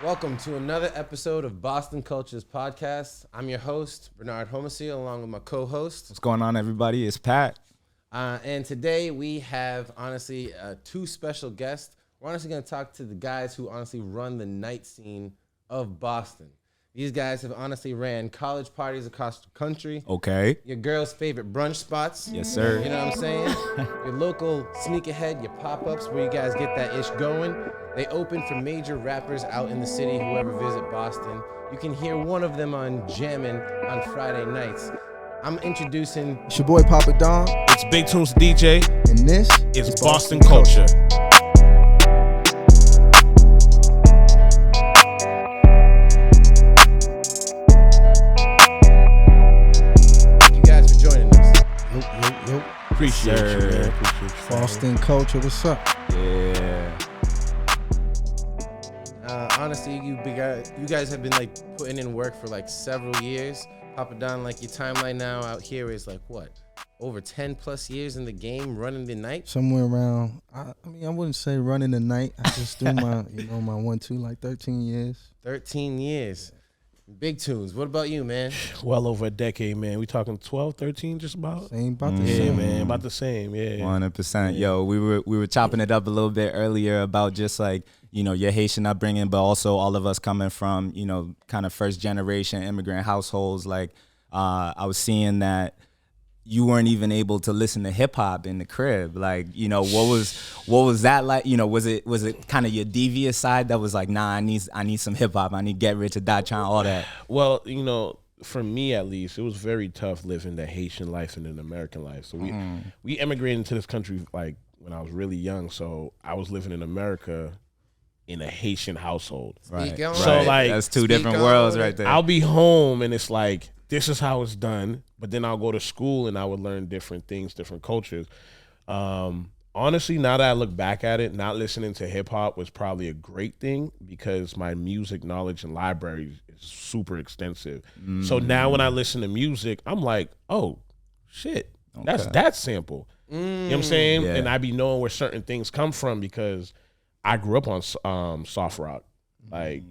Welcome to another episode of Boston Cultures Podcast. I'm your host, Bernard Homicide, along with my co-host. What's going on, everybody? It's Pat. And today we have, honestly, two special guests. We're honestly going to talk to the guys who honestly run the night scene of Boston. These guys have honestly ran college parties across the country. Okay. Your girl's favorite brunch spots. Yes, sir. You know what I'm saying? Your local sneakerhead, your pop-ups where you guys get that ish going. They open for major rappers out in the city, whoever visit Boston. You can hear one of them on Jammin' on Friday nights. I'm introducing... It's your boy Papadon. It's BigTunez The DJ. And this is Boston Culture. Thank you guys for joining us. Yo. Appreciate you, man. Sir. Appreciate you. Boston Culture, what's up? Yeah. Honestly, you guys have been like putting in work for like several years. Papadon, like your timeline now out here is like what? Over 10 plus years in the game, running the night? Somewhere around, I wouldn't say running the night. I just do my 1-2, like 13 years. 13 years. Big tunes. What about you, man? Well over a decade, man. We talking 12, 13, just about? Same, about the Yeah, same. man. About the same, yeah. 100%. Yo, we were chopping it up a little bit earlier about just like, your Haitian upbringing, but also all of us coming from, kind of first generation immigrant households. Like, I was seeing that you weren't even able to listen to hip hop in the crib. Like, what was that like? Was it kind of your devious side that was like, nah, I need some hip hop. I need Get Rich or Die Trying, all that. Well, for me at least, it was very tough living the Haitian life and an American life. So we immigrated into this country like when I was really young. So I was living in America in a Haitian household. Right. So like that's two different worlds right there. I'll be home and it's like, this is how it's done. But then I'll go to school and I would learn different things, different cultures. Honestly, now that I look back at it, not listening to hip hop was probably a great thing because my music knowledge and library is super extensive. So now when I listen to music, I'm like, oh, shit, that's that sample. You know what I'm saying? Yeah. And I be knowing where certain things come from because I grew up on soft rock. Like,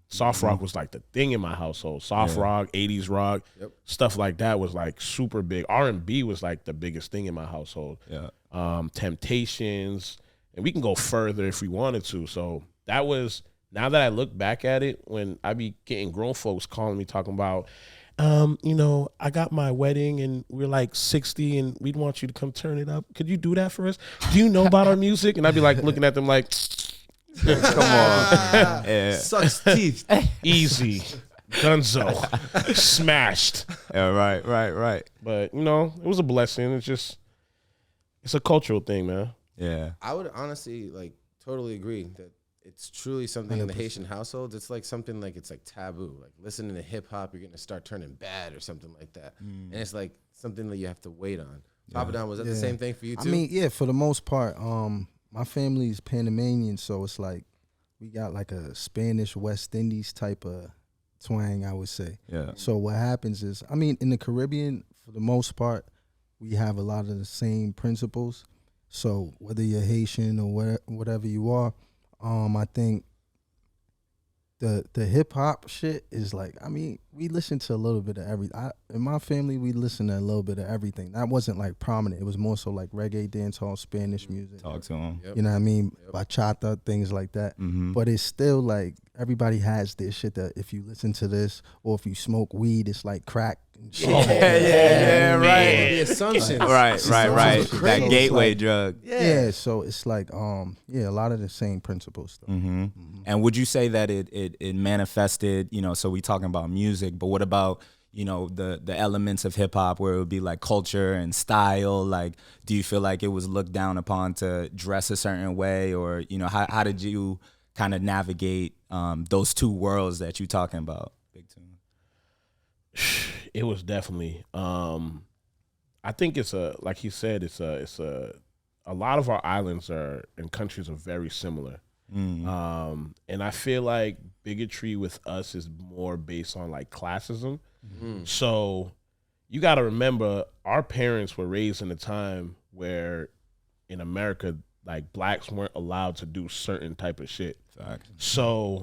soft rock was like the thing in my household. Soft rock, 80s rock, stuff like that was like super big. R&B was like the biggest thing in my household. Yeah. Temptations, and we can go further if we wanted to. So that was, now that I look back at it, when I be getting grown folks calling me talking about, I got my wedding and we're like 60 and we'd want you to come turn it up. Could you do that for us? Do you know about our music? And I'd be like looking at them like, Come on. Yeah. Sucks teeth. easy, Dunzo, smashed. Yeah, right. But it was a blessing. It's a cultural thing, man. Yeah. I would honestly like totally agree that it's truly something in the 100%. Haitian households. It's like something like it's like taboo. Like listening to hip hop, you're gonna start turning bad or something like that. And it's like something that you have to wait on. Papadon, was that the same thing for you too? I mean, yeah, for the most part, my family is Panamanian, so it's like we got like a Spanish West Indies type of twang, I would say. Yeah. So what happens is, I mean, in the Caribbean, for the most part, we have a lot of the same principles. So whether you're Haitian or whatever you are, I think the hip hop shit is like, I mean, we listen to a little bit of everything. In my family, we listen to a little bit of everything. That wasn't like prominent. It was more so like reggae, dancehall, Spanish music. Talk to him. Yep. You know what I mean? Bachata, things like that. But it's still like everybody has this shit that if you listen to this or if you smoke weed, it's like crack and shit. Yeah, right. The assumptions. Right. That crazy. gateway Like- drug. Yeah, so it's like a lot of the same principles though. And would you say that it manifested, so we talking about music, but what about, the elements of hip hop where it would be like culture and style? Like, do you feel like it was looked down upon to dress a certain way, or, how did you kind of navigate those two worlds that you talking about? Big Tune. It was definitely. I think it's like he said, it's a lot of our islands and countries are very similar. And I feel like bigotry with us is more based on like classism. So you got to remember, our parents were raised in a time where in America, like blacks weren't allowed to do certain type of shit. Fact. So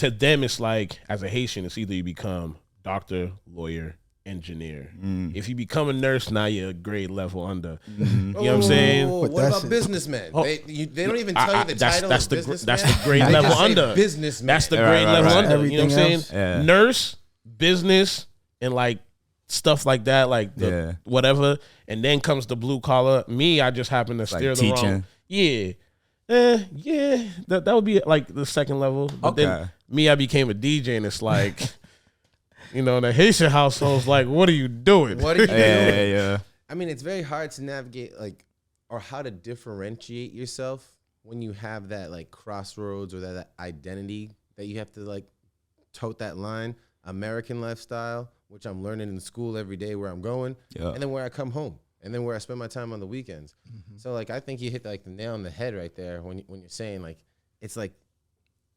to them, it's like, as a Haitian, it's either you become doctor, lawyer, engineer. If you become a nurse, now you're a grade level under. You know what I'm saying? What about businessmen? They don't even tell you the title of businessman. That's the grade level under. Businessman. That's the grade level under. You know what I'm saying? Yeah. Nurse, business, and like stuff like that, like the whatever. And then comes the blue collar. Me, I just happen to steer the wrong. Yeah. That would be like the second level. But then me, I became a DJ, and it's like, you know, the Haitian household's like, what are you doing? What are you doing? Yeah. I mean, it's very hard to navigate, like, or how to differentiate yourself when you have that, like, crossroads or that identity that you have to, like, tote that line. American lifestyle, which I'm learning in school every day where I'm going, and then where I come home, and then where I spend my time on the weekends. So, like, I think you hit, like, the nail on the head right there when you're saying, like, it's like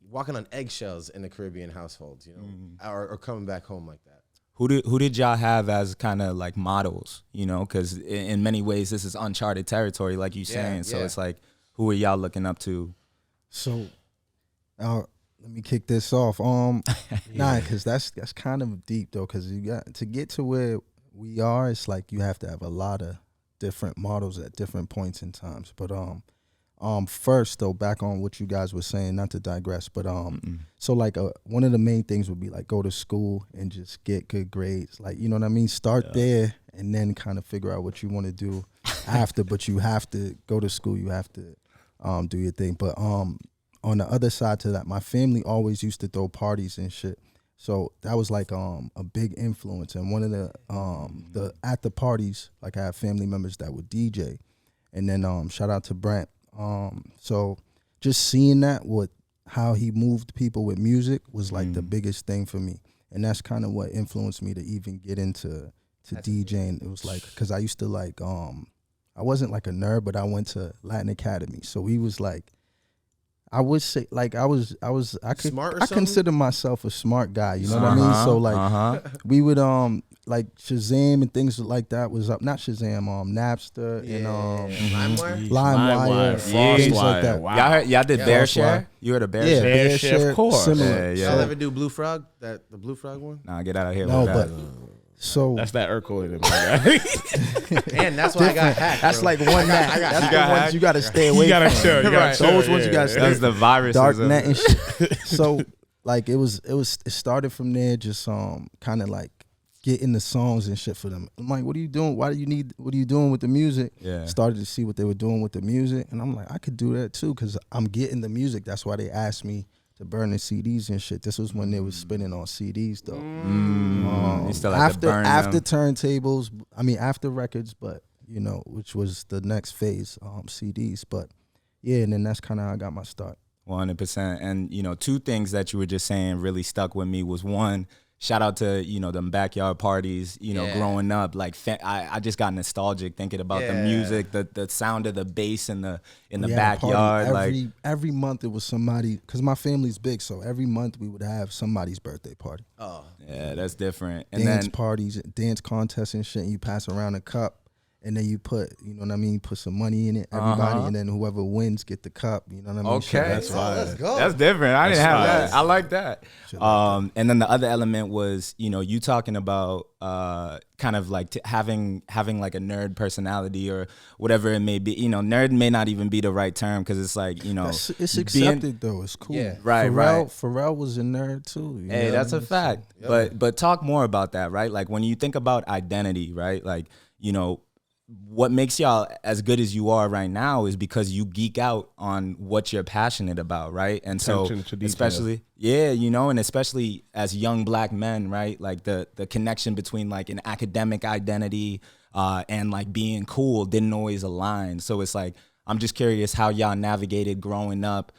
walking on eggshells in the Caribbean households, you know, or coming back home like that. Who did y'all have as kind of like models, you know, because in many ways this is uncharted territory, like you saying. So it's like, who are y'all looking up to? So let me kick this off. Nah, because that's kind of deep though, because you got to get to where we are. It's like you have to have a lot of different models at different points in times. But first though, back on what you guys were saying, not to digress, but so like one of the main things would be like go to school and just get good grades, like, you know what I mean, start there and then kind of figure out what you want to do after. But you have to go to school, you have to do your thing. But on the other side to that, my family always used to throw parties and shit, so that was like a big influence. And one of the at the parties, like I have family members that would DJ, and then shout out to Brent. So just seeing that, how he moved people with music was like the biggest thing for me. And that's kind of what influenced me to even get into DJing. It was like, cause I used to like, I wasn't like a nerd, but I went to Latin Academy. So we was like, I would say like, I consider myself a smart guy. You know what I mean? So like we would, like Shazam and things like that was up. Not Shazam, Napster and LimeWire, things like that. Wow. Y'all did Bear Share? You heard a Bear Share? Bear Share, of course. Similar. Y'all ever do Blue Frog? The Blue Frog one? Nah, get out of here No, with but that. so that's that Urkel in it. And that's why I got hacked. that's bro. like one that. That's the ones you gotta stay away You gotta from. chill. You gotta chill. Those ones you gotta stay. That's the viruses. Dark net and shit. So like it started from there, just kind of like getting the songs and shit for them. I'm like, what are you doing? What are you doing with the music? Yeah. Started to see what they were doing with the music, and I'm like, I could do that too, because I'm getting the music. That's why they asked me to burn the CDs and shit. This was when they was spinning on CDs though. You still had to burn after them. turntables, I mean after records, but you know, which was the next phase, CDs. But yeah, and then that's kind of how I got my start. 100%. And you know, two things that you were just saying really stuck with me was, one, shout out to, you know, them backyard parties, you know, growing up. Like I just got nostalgic thinking about the music, the sound of the bass in the backyard. Every month it was somebody, because my family's big, so every month we would have somebody's birthday party. Oh, yeah, that's different. And dance then parties, dance contests and shit. And you pass around a cup. And then you put, you know what I mean, put some money in it, everybody, and then whoever wins get the cup. You know what I mean? Okay, that's fine. Let's go. That's different. I didn't have that. I like that. Shit like And then the other element was, you know, you talking about kind of like having like a nerd personality or whatever it may be. You know, nerd may not even be the right term, because it's like, you know, it's accepted though. It's cool. Yeah. Right. Pharrell was a nerd too. You Hey, know that's what I a mean? fact. So, But talk more about that, right? Like when you think about identity, right? Like, you know, what makes y'all as good as you are right now is because you geek out on what you're passionate about, right? And so especially, you know, and especially as young black men, right? Like the connection between like an academic identity and like being cool didn't always align. So it's like, I'm just curious how y'all navigated growing up,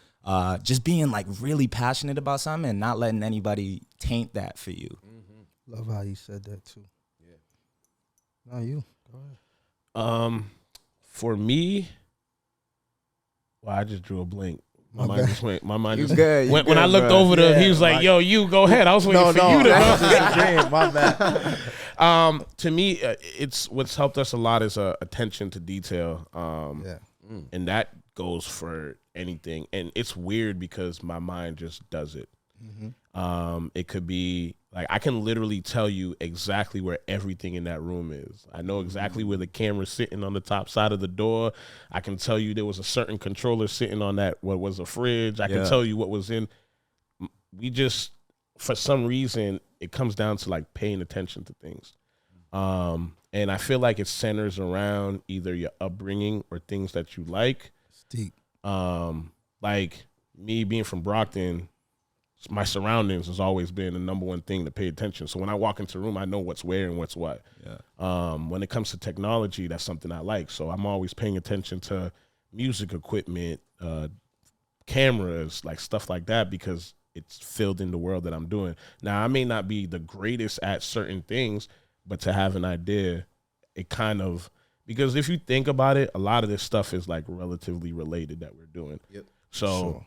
just being like really passionate about something and not letting anybody taint that for you. love how you said that too. Yeah. Now you. Go ahead. For me, well, I just drew a blank. My mind just went. My mind You just good, you when good, I looked bro. over to, Yeah, he was like, "Yo, you go ahead." I was waiting for you to. My bad. To me, it's what's helped us a lot is attention to detail. And that goes for anything. And it's weird because my mind just does it. It could be like I can literally tell you exactly where everything in that room is. I know exactly where the camera's sitting on the top side of the door. I can tell you there was a certain controller sitting on that what was a fridge. I can tell you what was in. We just, for some reason, it comes down to like paying attention to things. And I feel like it centers around either your upbringing or things that you like. Deep. Like me being from Brockton, my surroundings has always been the number one thing to pay attention. So when I walk into a room, I know what's where and what's what. When it comes to technology, that's something I like. So I'm always paying attention to music equipment, cameras, like stuff like that, because it's filled in the world that I'm doing. Now, I may not be the greatest at certain things, but to have an idea, it kind of, because if you think about it, a lot of this stuff is like relatively related that we're doing. So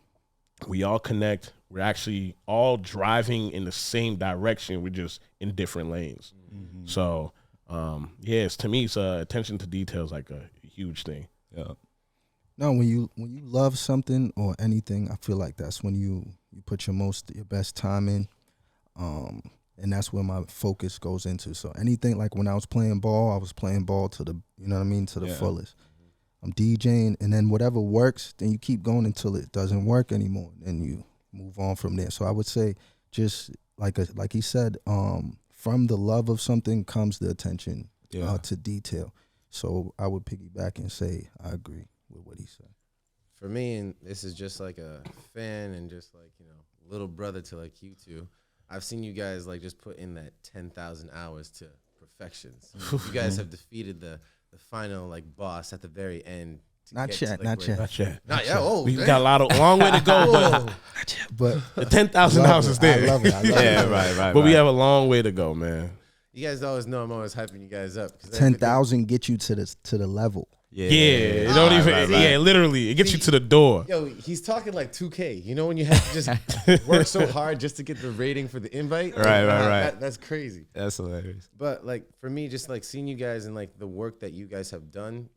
we all connect. We're actually all driving in the same direction. We're just in different lanes. So, yes, to me, it's attention to detail is like a huge thing. No, when you love something or anything, I feel like that's when you put your best time in. And that's where my focus goes into. So anything, like when I was playing ball, I was playing ball to the, you know what I mean, to the fullest. I'm DJing, and then whatever works, then you keep going until it doesn't work anymore, and you move on from there. So I would say, just like he said, from the love of something comes the attention to detail. So I would piggyback and say I agree with what he said. For me, and this is just like a fan and just like, you know, little brother to like you two, I've seen you guys like just put in that 10,000 hours to perfections. You guys have defeated the final like boss at the very end. Not yet. Not yet. Oh, we got a long way to go, but the 10,000 hours is there. I love it. Right. But we have a long way to go, man. You guys always know I'm always hyping you guys up. 10,000 get you to the level. It don't even. Yeah, literally, it gets you to the door. Yo, he's talking like 2K. You know when you have to just work so hard just to get the rating for the invite. Right. That's crazy. That's hilarious. But like for me, just like seeing you guys and like the work that you guys have done,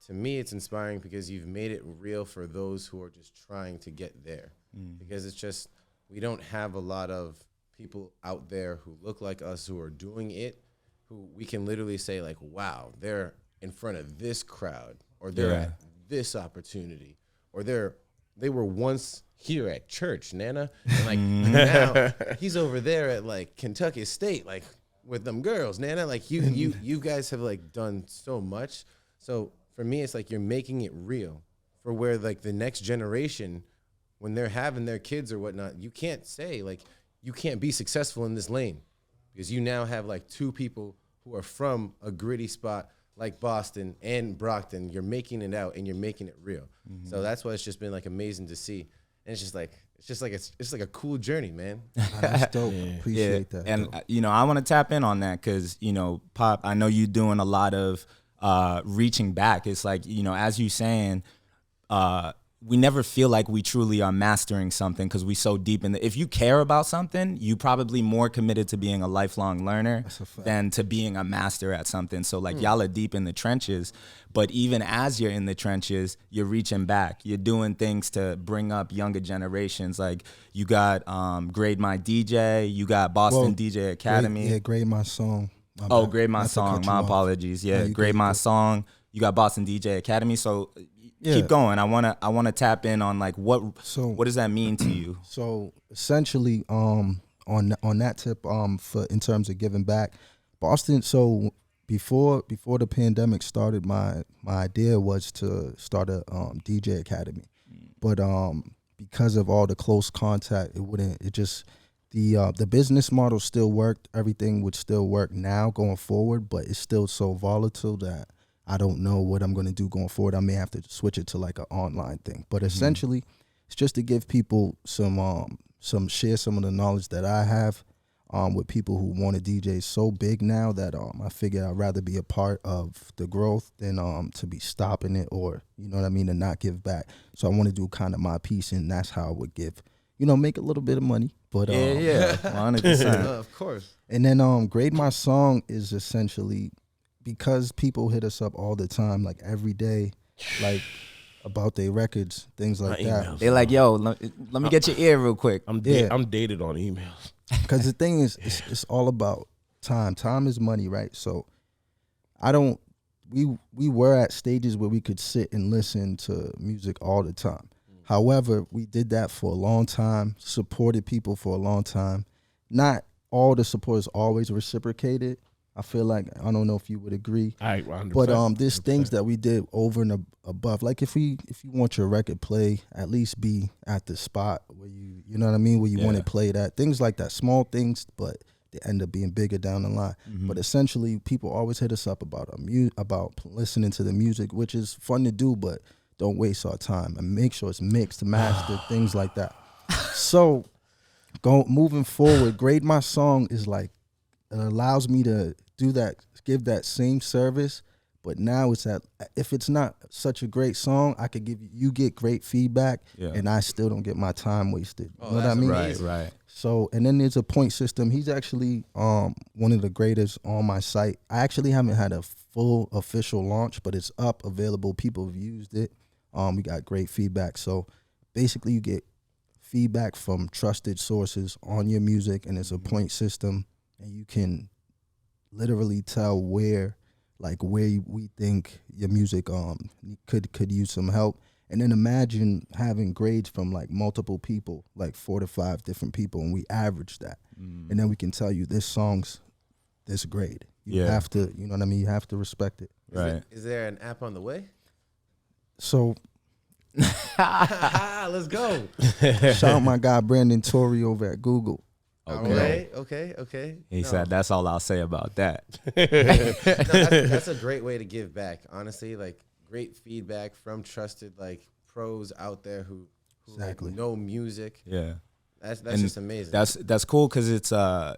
to me, it's inspiring because you've made it real for those who are just trying to get there. Because it's just, we don't have a lot of people out there who look like us who are doing it, who we can literally say like, wow, they're in front of this crowd, or they're at this opportunity, or they were once here at church, Nana, and like now he's over there at like Kentucky State, like with them girls, Nana. Like you guys have like done so much. So for me, it's like you're making it real for where like the next generation, when they're having their kids or whatnot, you can't say like you can't be successful in this lane because you now have like two people who are from a gritty spot like Boston and Brockton. You're making it out and you're making it real. So that's why it's just been like amazing to see. And it's just like a cool journey, man. That's dope. Appreciate that. And you know, I want to tap in on that because, you know, Pop, I know you doing a lot of reaching back. It's like, you know, as you saying, we never feel like we truly are mastering something because we so deep in if you care about something, you probably more committed to being a lifelong learner than to being a master at something. So like y'all are deep in the trenches, but even as you're in the trenches, you're reaching back. You're doing things to bring up younger generations. Like you got Grade My DJ, you got Boston DJ Academy. Grade My Song. Grade My Song. My apologies. Yeah, Grade My Song. You got Boston DJ Academy. So keep going. I wanna tap in on like what does that mean to you? So essentially, on that tip, for in terms of giving back, Boston. So before the pandemic started, my idea was to start a DJ academy, but because of all the close contact, the business model still worked. Everything would still work now going forward, but it's still so volatile that I don't know what I'm going to do going forward. I may have to switch it to like an online thing. But essentially, it's just to give people share some of the knowledge that I have with people who want to DJ so big now that I figure I'd rather be a part of the growth than to be stopping it or, you know what I mean, to not give back. So I want to do kind of my piece, and that's how I would give, you know, make a little bit of money. But 100%. Of course. And then Grade My Song is essentially, because people hit us up all the time, like every day, like about their records, things like that. emails. They're like, yo, let me get your ear real quick. I'm dated on emails. Because the thing is, it's all about time. Time is money, right? So we were at stages where we could sit and listen to music all the time. However, we did that for a long time, supported people for a long time. Not all the support is always reciprocated. I feel like, I don't know if you would agree. 100%. But there's things that we did over and above. Like if you want your record play, at least be at the spot where you know what I mean, where you want it played at. Things like that, small things, but they end up being bigger down the line. But essentially, people always hit us up about about listening to the music, which is fun to do, but don't waste our time and make sure it's mixed, mastered, things like that. So, moving forward, Grade My Song is like, it allows me to do that, give that same service, but now it's if it's not such a great song, I could you get great feedback, and I still don't get my time wasted. You know what I mean? Right. So, and then there's a point system. He's actually one of the greatest on my site. I actually haven't had a full official launch, but it's up, available. People have used it. We got great feedback. So basically you get feedback from trusted sources on your music, and it's a point system, and you can literally tell where we think your music could use some help. And then imagine having grades from like multiple people, like 4 to 5 different people, and we average that. And then we can tell you this song's this grade. You have to, you know what I mean? You have to respect it. Right. Is there an app on the way? So Let's go. shout out my guy Brandon Torrey over at Google. Okay. He said, that's all I'll say about that. That's a great way to give back, honestly. Like, great feedback from trusted like pros out there who Exactly. like, know music. Yeah. That's And just amazing. That's cool because it's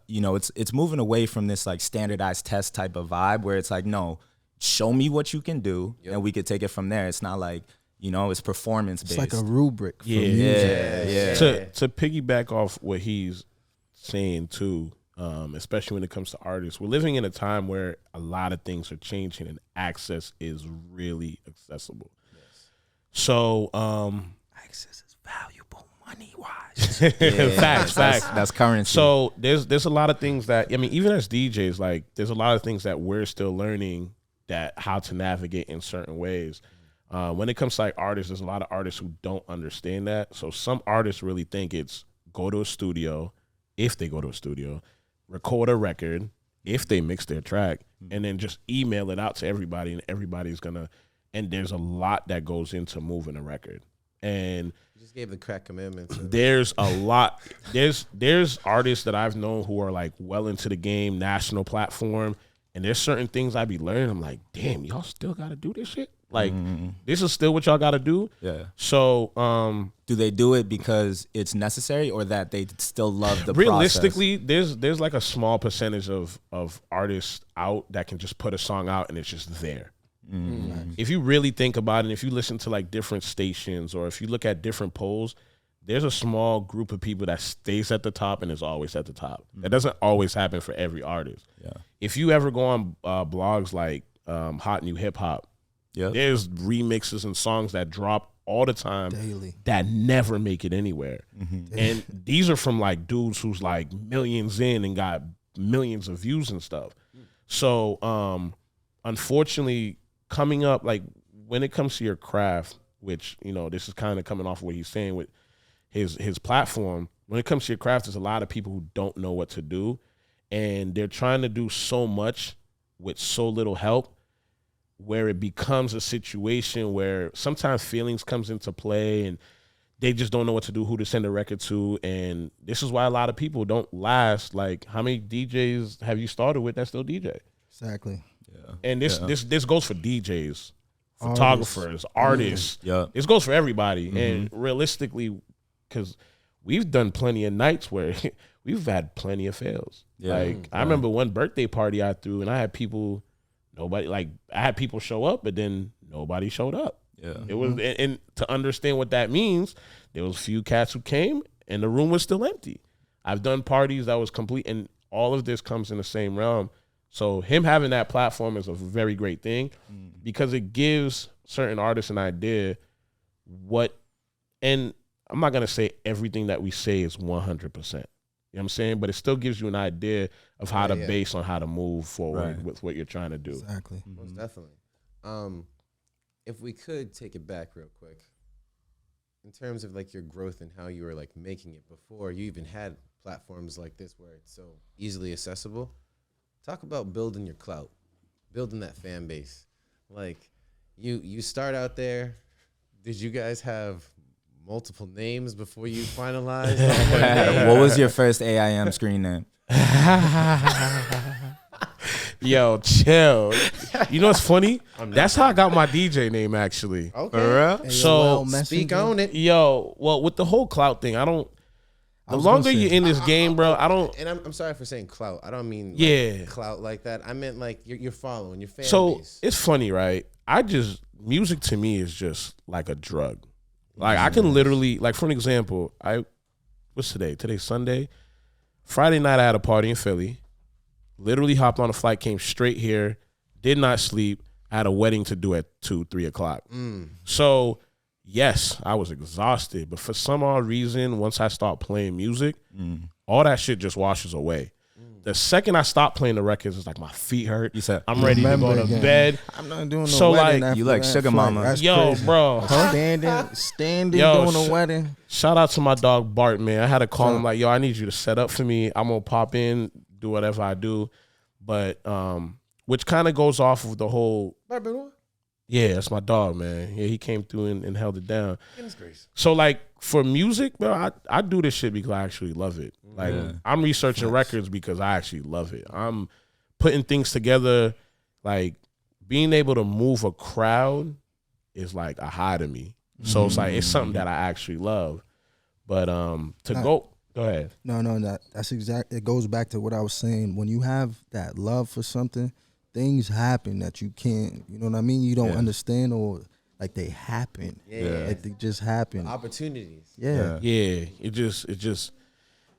it's moving away from this like standardized test type of vibe where it's like, no, show me what you can do and we could take it from there. It's not like, it's performance based. It's like a rubric for Yeah. To piggyback off what he's saying too, especially when it comes to artists, we're living in a time where a lot of things are changing and access is really accessible. Yes. So access is valuable money wise. Facts. That's currency. So there's a lot of things that, I mean, even as DJs, like there's a lot of things that we're still learning that how to navigate in certain ways. When it comes to like artists, there's a lot of artists who don't understand that. So some artists really think it's go to a studio, if they go to a studio, record a record, if they mix their track, and then just email it out to everybody, and everybody's gonna. And there's a lot that goes into moving a record, and You just gave the crack commandments. there's a lot. There's artists that I've known who are like well into the game, national platform, and there's certain things I be learning. I'm like, damn, y'all still got to do this shit. Like, this is still what y'all got to do. Yeah. So, do they do it because it's necessary or that they still love the realistically, process? there's like a small percentage of artists out that can just put a song out and it's just there. If you really think about it, if you listen to like different stations or if you look at different polls, there's a small group of people that stays at the top and is always at the top. That doesn't always happen for every artist. Yeah. If you ever go on blogs like Hot New Hip Hop, there's remixes and songs that drop all the time Daily. that never make it anywhere. And these are from like dudes who's like millions in and got millions of views and stuff. So unfortunately, coming up, like when it comes to your craft, which, this is kind of coming off what he's saying with his platform, when it comes to your craft, there's a lot of people who don't know what to do, and they're trying to do so much with so little help, where it becomes a situation where sometimes feelings comes into play and they just don't know what to do, who to send a record to. And this is why a lot of people don't last. Like, how many DJs have you started with that still DJ? Exactly. Yeah. And this goes for DJs, photographers, artists. Yeah. This goes for everybody. And realistically, because we've done plenty of nights where we've had plenty of fails. Yeah. Like, I remember one birthday party I threw and I had people... I had people show up, but then nobody showed up. Yeah. It was, and to understand what that means, there was a few cats who came and the room was still empty. I've done parties that was complete, and all of this comes in the same realm. So him having that platform is a very great thing because it gives certain artists an idea what, and I'm not going to say everything that we say is 100%. You know what I'm saying? But it still gives you an idea of how to base on how to move forward with what you're trying to do. Exactly. Most definitely. If we could take it back real quick, in terms of like your growth and how you were like making it before you even had platforms like this where it's so easily accessible, talk about building your clout, building that fan base. Like you start out there. Did you guys have multiple names before you finalized? What was your first AIM screen name? Yo, chill. You know what's funny? That's how I got my DJ name, actually. Okay. For real? So Speak on it. Yo, well, with the whole clout thing, the longer you're in this game, bro, I don't. And I'm sorry for saying clout. I don't mean clout like that. I meant like you're following your fan base. It's funny, right? Music to me is just like a drug. Like I can literally, like for an example, what's today? Today's Sunday. Friday night I had a party in Philly. Literally hopped on a flight, came straight here, did not sleep. I had a wedding to do at 2-3 o'clock. So yes, I was exhausted, but for some odd reason, once I start playing music, all that shit just washes away. The second I stop playing the records, it's like my feet hurt. You said, I'm ready to go to bed. I'm not doing no So, wedding like, after you like that Sugar flight. Mama. That's Yo, crazy. bro. Standing Yo, doing a wedding. Shout out to my dog Bart, man. I had to call him like, yo, I need you to set up for me. I'm gonna pop in, do whatever I do. But which kind of goes off of the whole. Yeah, that's my dog, man. Yeah, he came through and held it down. Goodness gracious. So like for music, bro, I do this shit because I actually love it. Like I'm researching records because I actually love it. I'm putting things together. Like being able to move a crowd is like a high to me. So it's like it's something that I actually love. But go ahead. No, that's exact. It goes back to what I was saying. When you have that love for something, things happen that you can't. You know what I mean? You don't understand, or like they happen. Yeah. Like they just happen. Opportunities. Yeah. Yeah, it just,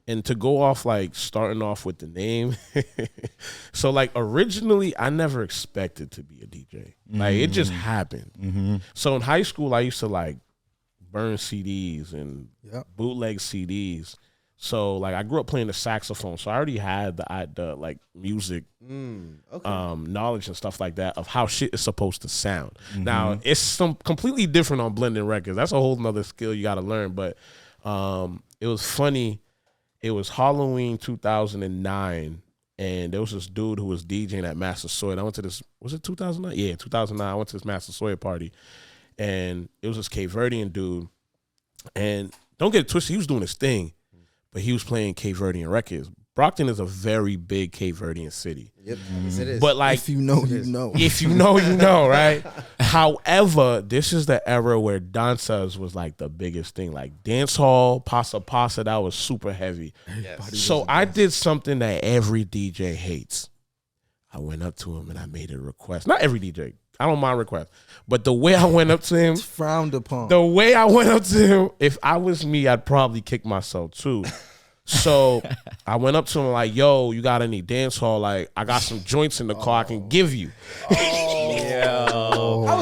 and to go off like starting off with the name. So like originally I never expected to be a DJ. Like it just happened. So in high school I used to like burn CDs and bootleg CDs. So like I grew up playing the saxophone, so I already had the like music knowledge and stuff like that of how shit is supposed to sound. Now it's some completely different on blending records. That's a whole nother skill you got to learn. But it was funny. It was Halloween 2009, and there was this dude who was DJing at Massasoit. I went to this. Was it 2009? Yeah, 2009. I went to this Massasoit party, and it was this Cape Verdean dude. And don't get it twisted, he was doing his thing, but he was playing Cape Verdean records. Brockton is a very big Cape Verdean city. Yep, yes it is. But like, If you know, you know. if you know, you know, right? However, this is the era where dancers was like the biggest thing. Like dance hall, pasa, that was super heavy. Yes. So I did something that every DJ hates. I went up to him and I made a request. Not every DJ. I don't mind requests. But the way I went up to him, It's frowned upon. the way I went up to him, if I was me, I'd probably kick myself too. So I went up to him like, yo, you got any dance hall? Like, I got some joints in the car I can give you.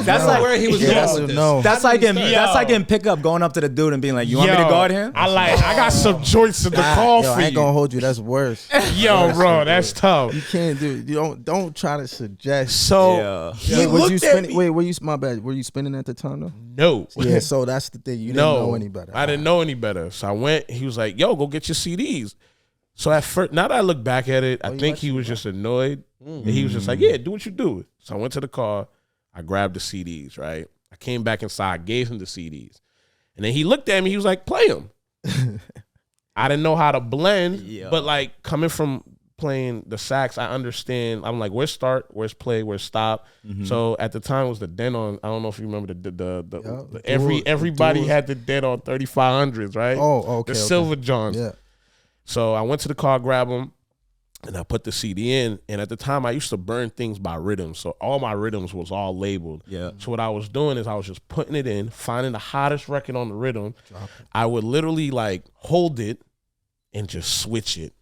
That's like where he was going with this. No. That's like in pickup going up to the dude and being like, "You want me to guard him?" I got some joints in the car Yo, for I ain't you. gonna hold you. That's worse. Yo, bro, that's tough. You can't do it. You don't try to suggest. So he Wait, looked at me. Wait, were you my bad? Were you spinning at the time though? No. Yeah, so that's the thing. You didn't know any better. I didn't know any better. So I went. He was like, "Yo, go get your CDs." So at first, now that I look back at it, I think he was just annoyed. And he was just like, "Yeah, do what you do." So I went to the car. I grabbed the CDs. Right. I came back inside, gave him the CDs, and then he looked at me. He was like, "Play them." I didn't know how to blend, but like coming from playing the sax, I understand. I'm like, where's start, where's play, where's stop. So at the time it was the Denon. I don't know if you remember the everybody had the Denon 3500s, right? Oh, okay. The Silver Johns. Yeah. So I went to the car, grabbed them, and I put the CD in. And at the time, I used to burn things by rhythms. So all my rhythms was all labeled. Yeah. So what I was doing is I was just putting it in, finding the hottest record on the rhythm. I would literally like hold it and just switch it.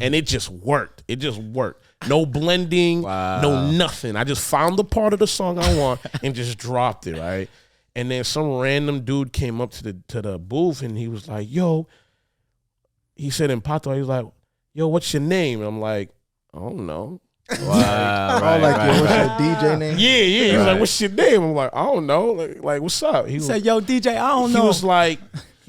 And it just worked. It just worked. No blending, no nothing. I just found the part of the song I want and just dropped it, right? And then some random dude came up to the booth and he was like, yo, he said in Pato, he was like, yo, what's your name? And I'm like, I don't know. Wow. What's your DJ name? Yeah. He was like, what's your name? I'm like, I don't know. Like what's up? He said, yo, DJ, I don't know. He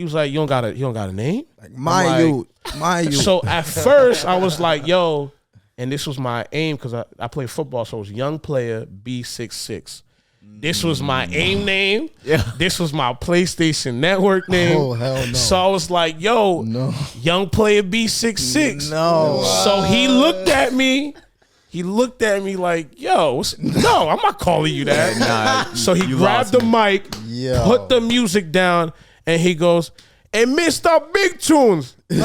was like, you don't got a name? Like my youth. So at first I was like, yo, and this was my aim because I played football, so it was young player B66. This was my AIM name. Yeah. This was my PlayStation Network name. Oh, hell no. So I was like, yo, young player B66. No. So he looked at me. He looked at me like, yo, no, I'm not calling you that. Nah, so he grabbed the mic, put the music down, and he goes, hey, Mr. Big Tunez. And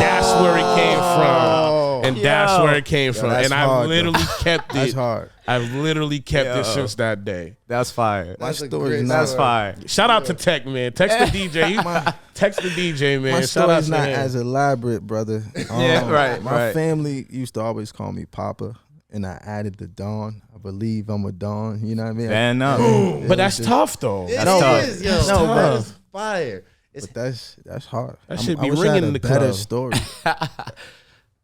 that's where it came from. And that's where it came from. And I've literally kept it. That's hard. I've literally kept it since that day. That's fire. That's a great That's story. fire. Shout out to Tech, man. Text the DJ. Text the DJ, man. My Shout out story's to not him. as elaborate, brother. My family used to always call me Papa, and I added the Don. I believe I'm a Don. You know what I mean? Fair enough. But that's tough, though. It tough. is, yo. That's No, tough. that is fire. But that's hard. That should I be wish I ringing had in a the better club. story.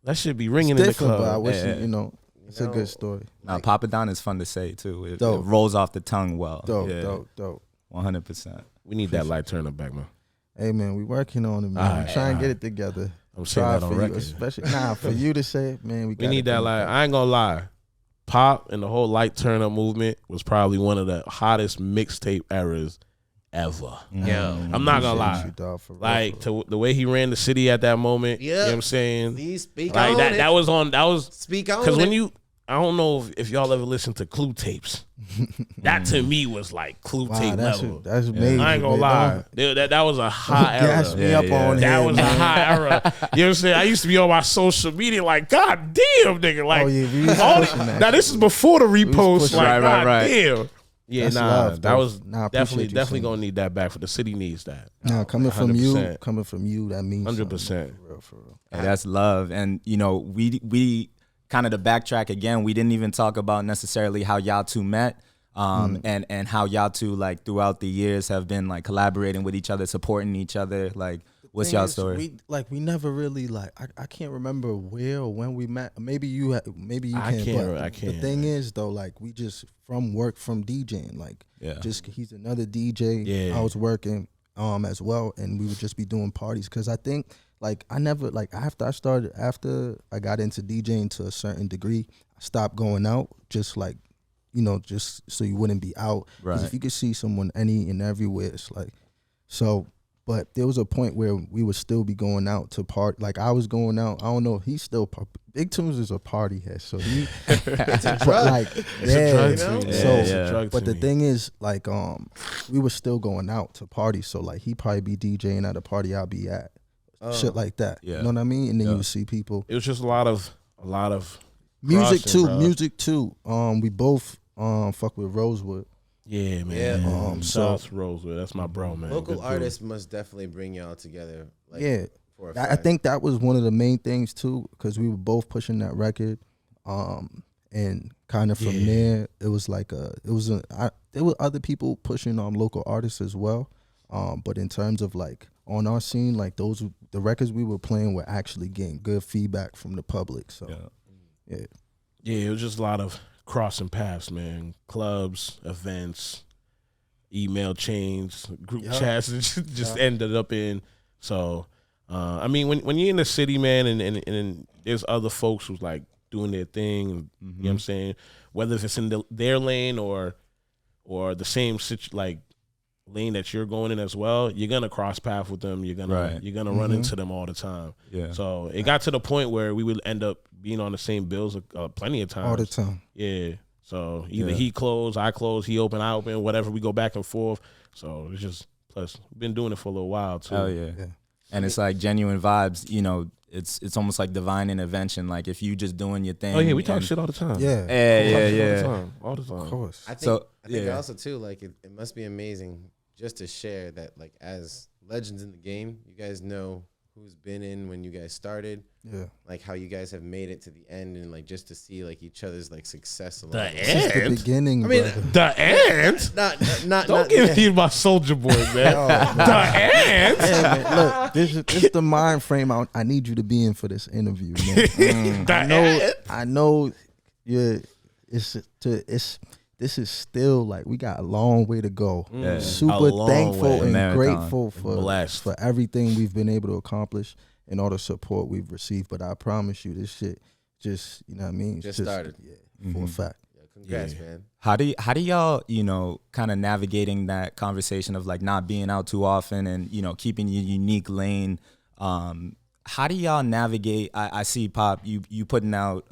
That should be ringing It's in the different, but I club. wish it's a good story. Now, Papadon is fun to say too. It Dope. rolls off the tongue well. Dope. 100%. We need that light turn up back, man. Hey man, we working on it, man. Alright, We try and get it together. I'm saying that on for you, record. especially for you to say it, man. We need that light. I ain't gonna lie. Pop and the whole light turn up movement was probably one of the hottest mixtape eras ever. Yo. I'm not gonna lie. You, dog, for real, Like for real. to the way he ran the city at that moment. Yeah. You know what I'm saying? Please speak Like on that. it. That was Speak on because it. when you, I don't know if y'all ever listened to Clue tapes. That to me was like Clue tape level. That's major. I ain't gonna man. lie. That was a hot era. Gas me up on That here, was a man. hot era. You know what I'm saying? I used to be on my social media like, God damn, nigga. Like, we was all pushing that. now this is before the repost. pushing Like, that. God Right. damn. Yeah, That's nah, love, that though. was Nah, I definitely appreciate you saying gonna need that back. For the city needs that. Nah, coming from 100%. you, that means 100%. something, for real. And that's love. And you know, we kind of to backtrack again, we didn't even talk about necessarily how y'all two met. And how y'all two like throughout the years have been like collaborating with each other, supporting each other. Like, what's y'all story? We never really I can't remember where or when we met. Maybe you I can. can't. But I can't. The thing is though, like we just from DJing, like just he's another DJ. Yeah. I was working as well, and we would just be doing parties because I think like I never like after I got into DJing to a certain degree, I stopped going out just like. You know, just so you wouldn't be out. Because if you could see someone any and everywhere, it's like, so, but there was a point where we would still be going out to party. Like I was going out, I don't know, he's still, Big Tunez is a party head. So he, It's a drug. like, It's a drug you know? to me. So, It's a drug but to the me. thing is, like, we were still going out to parties. So like, he probably be DJing at a party I'll be at. Shit like that. Yeah. You know what I mean? And then Yeah. you would see people. It was just a lot of Music crossing, too, bro. music too. We both fuck with Rosewood. Yeah, man. Yeah. Shout out to Rosewood. That's my bro, man. Local Good dude. artists must definitely bring y'all together. Like, Yeah. for a I fact. think that was one of the main things too, because we were both pushing that record, and kind of from there, it was like there were other people pushing local artists as well, but in terms of like on our scene, like the records we were playing were actually getting good feedback from the public. So yeah. Yeah, it was just a lot of crossing paths, man. Clubs, events, email chains, group chats that just ended up in. So, I mean, when you're in the city, man, and there's other folks who's like doing their thing, you know what I'm saying? Whether if it's in their lane or the same like lane that you're going in as well, you're gonna cross path with them. You're gonna run into them all the time. Yeah. So it got to the point where we would end up being on the same bills plenty of times. All the time. Yeah. So either he closed, I closed, he opened, I opened, whatever. We go back and forth. So it's just plus we've been doing it for a little while too. Oh yeah. And it's like genuine vibes. You know, it's almost like divine intervention. Like if you just doing your thing. Oh yeah, we talk shit all the time. Yeah. All the time. Of course. I think, So, I think yeah. also too, like it must be amazing just to share that, like as legends in the game, you guys know who's been in when you guys started. Yeah. Like how you guys have made it to the end, and like just to see like each other's like success along The way. Since the end? beginning, I mean, brother. The end? Not Don't give me my soldier boy, man. The end? Hey, man, look, this is the mind frame I need you to be in for this interview, man. I know. Yeah, this is still like we got a long way to go. Yeah. Super thankful and Marathon. grateful Blessed. for everything we've been able to accomplish and all the support we've received. But I promise you, this shit just, you know what I mean? Just started. Yeah, for a fact. Yeah, congrats, man. How do y'all, you know, kind of navigating that conversation of like not being out too often and, you know, keeping your unique lane? How do y'all navigate? I see Pop, you putting out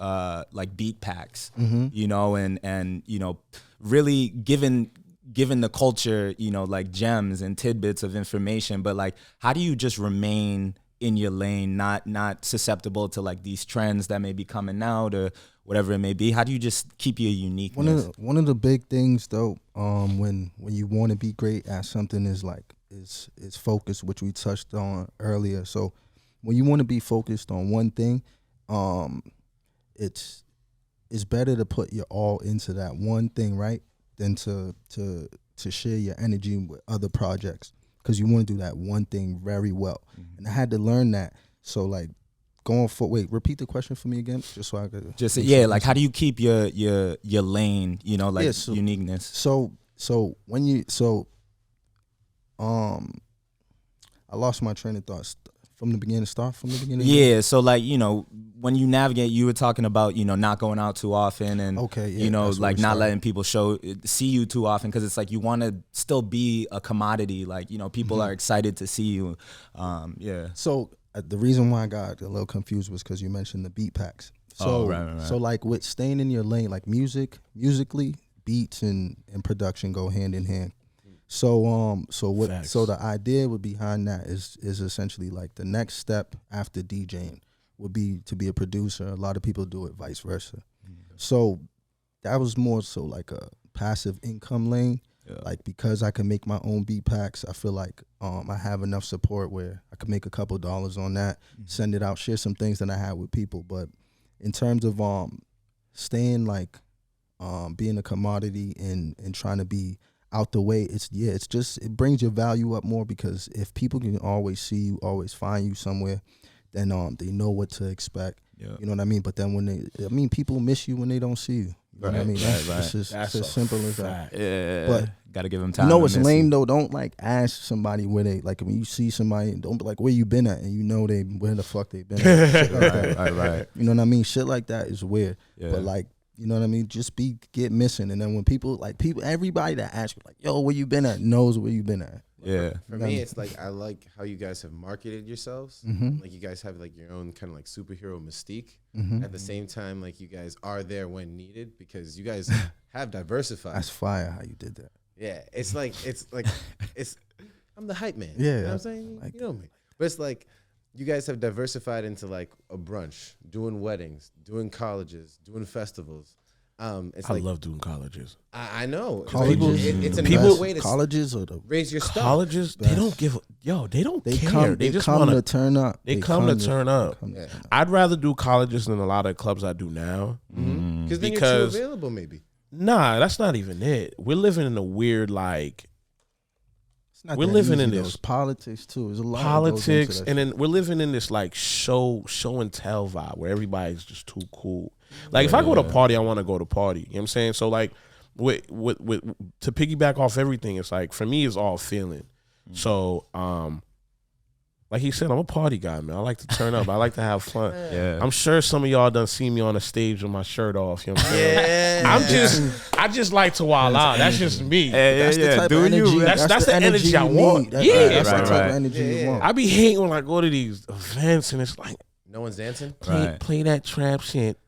like beat packs, you know, and you know, really giving the culture, you know, like gems and tidbits of information. But like, how do you just remain in your lane, not susceptible to like these trends that may be coming out or whatever it may be? How do you just keep your uniqueness? One of the big things though, when you want to be great at something is focus, which we touched on earlier. So when you want to be focused on one thing, it's better to put your all into that one thing, right? Than to share your energy with other projects, because you want to do that one thing very well. And I had to learn that. So like going for repeat the question for me again, just so I could like how do you keep your lane, you know, like uniqueness? So when you I lost my train of thought. From the beginning, start from the beginning. Yeah, so like, you know, when you navigate, you were talking about, you know, not going out too often and you know, like not letting people see you too often, because it's like you want to still be a commodity. Like, you know, people are excited to see you. So the reason why I got a little confused was because you mentioned the beat packs. So right. So like with staying in your lane, like musically, beats and production go hand in hand. So the idea behind that is essentially like the next step after DJing would be to be a producer. A lot of people do it vice versa. So that was more so like a passive income lane. Yeah. Like because I can make my own beat packs, I feel like I have enough support where I could make a couple dollars on that, send it out, share some things that I had with people. But in terms of staying like being a commodity and trying to be out the way, it brings your value up more, because if people can always see you, always find you somewhere, then they know what to expect. Yeah. You know what I mean? But then people miss you when they don't see you. You know what I mean? It's just as simple as that. Yeah. But gotta give them time. You know what's lame though? Don't like ask somebody where they, like when you see somebody, don't be like, where you been at, and you know where the fuck they been at. Shit like that. Right. You know what I mean? Shit like that is weird. Yeah. But like, you know what I mean? Just get missing. And then when everybody that asks you, like, yo, where you been at, knows where you been at. Yeah. For me, it's like, I like how you guys have marketed yourselves. Like you guys have like your own kind of like superhero mystique. At the same time, like you guys are there when needed, because you guys have diversified. That's fire how you did that. Yeah. It's like, I'm the hype man. Yeah. You know what I'm saying? Like, you know me. But it's like, you guys have diversified into like a brunch, doing weddings, doing colleges, doing festivals. I love doing colleges. I know. Colleges, it's another way to colleges or raise your stuff. Colleges, they don't give they don't care. They just come want to turn up. They come to turn up. I'd rather do colleges than a lot of clubs I do now. Because then you're too available, maybe. Nah, that's not even it. We're living in a weird like. We're living in this politics too. There's a lot of politics, and then we're living in this like show and tell vibe where everybody's just too cool. Like if I go to party, I want to go to party. You know what I'm saying? So like, with to piggyback off everything, it's like for me, it's all feeling. So like he said, I'm a party guy, man. I like to turn up. I like to have fun. Yeah. I'm sure some of y'all done seen me on the stage with my shirt off. You know what I'm saying? I just like to wild out. That's just me. That's the type of energy. That's the energy I want. That's the type of energy you want. I be hating when I go to these events and it's like, no one's dancing. Play that trap shit.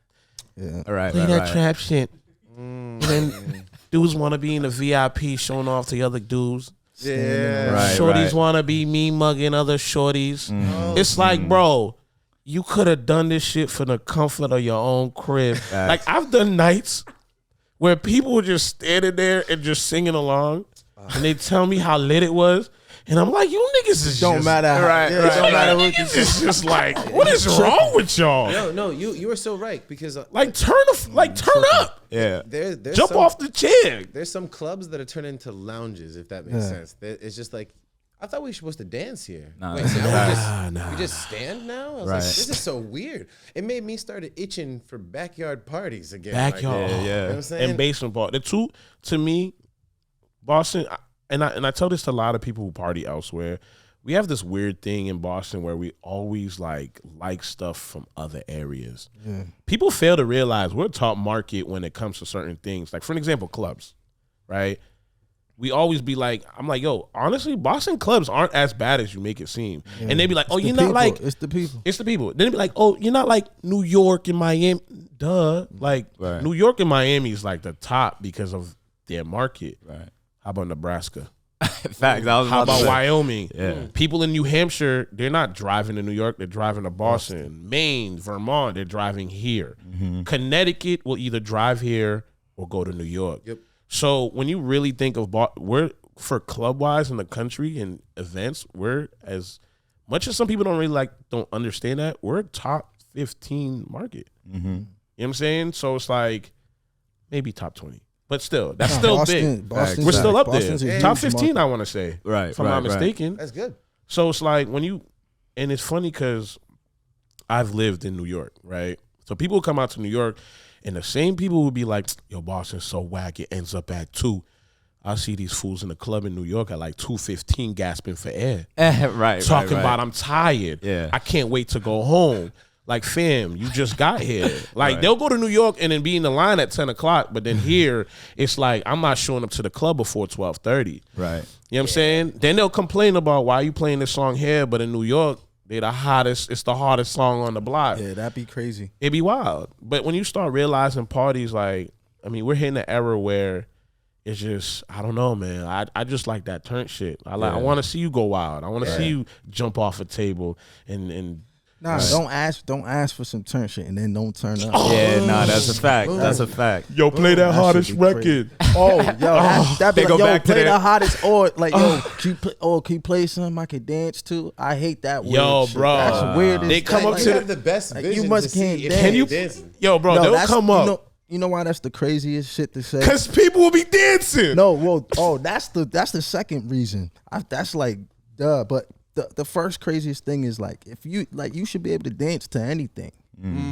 Yeah. Play that trap shit. And then dudes want to be in the VIP showing off to the other dudes. Yeah. Shorties want to be me mugging other shorties. It's like, bro, you could have done this shit for the comfort of your own crib. Like I've done nights where people were just standing there and just singing along, and they tell me how lit it was, And I'm like, you niggas is Don't just, matter. Right, Yeah, right. it don't matter what niggas is just like, what is wrong with y'all? No, you were so right because Like turn up. Yeah. there's Jump some, off the chair. There's some clubs that are turned into lounges, if that makes sense. It's just like, I thought we were supposed to dance here. Nah, Wait, so now nah. we just stand now? I was like, Right. this is so weird. It made me started itching for backyard parties again. Backyard. Like, Yeah, you know what I'm saying? And basement ball. The two, to me, Boston, and I tell this to a lot of people who party elsewhere. We have this weird thing in Boston where we always like stuff from other areas. Yeah. People fail to realize we're a top market when it comes to certain things. Like, for an example, clubs, right? We always be like, I'm like, yo, honestly, Boston clubs aren't as bad as you make it seem. Yeah. And they be like, oh, It's the you're not people. like, It's the people. it's the people. Then they be like, oh, you're not like New York and Miami. Duh. Like, Right. New York and Miami is like the top because of their market. Right. How about Nebraska? Facts. I was How about to about say. Wyoming? Yeah. People in New Hampshire, they're not driving to New York, they're driving to Boston. Maine, Vermont, they're driving here. Connecticut will either drive here or go to New York. Yep. So when you really think of we're for club wise in the country and events, we're as much as some people don't understand that, we're a top 15 market. You know what I'm saying? So it's like maybe top 20. But still, that's still big. Boston's We're still up Boston's a there. huge Top 15, market. I want to say. Right, If I'm right, not right. mistaken. That's good. So it's like and it's funny because I've lived in New York, right? So people come out to New York, and the same people would be like, yo, Boston's so whack, it ends up at 2. I see these fools in the club in New York at like 2:15 gasping for air. Right. Talking right. about, I'm tired. Yeah. I can't wait to go home. Like, fam, you just got here. Like, Right. they'll go to New York and then be in the line at 10 o'clock, but then here, it's like, I'm not showing up to the club before 12:30. Right. You know what I'm saying? Then they'll complain about why you playing this song here, but in New York, they're the hottest. It's the hardest song on the block. Yeah, that'd be crazy. It'd be wild. But when you start realizing parties, like, I mean, we're hitting an era where it's just, I don't know, man. I just like that turn shit. I want to see you go wild. I want to see you jump off a table and Nah, don't ask for some turn shit and then don't turn up. Yeah, nah, that's a fact. That's a fact. yo, play that That hottest should be record. Oh, yo, that'd be They like, go yo, back to play their- the hottest, or like, yo, can you play something I can dance to? I hate that weird Yo, shit. bro. That's weird. They come up You to have the best like, vision you must to can't see if dance. you're Can you- dancing. Yo, bro, No, they'll that's- come up. You know why that's the craziest shit to say? Because people will be dancing. No, well, that's the second reason. That's like, duh. But the first craziest thing is like, if you like, you should be able to dance to anything.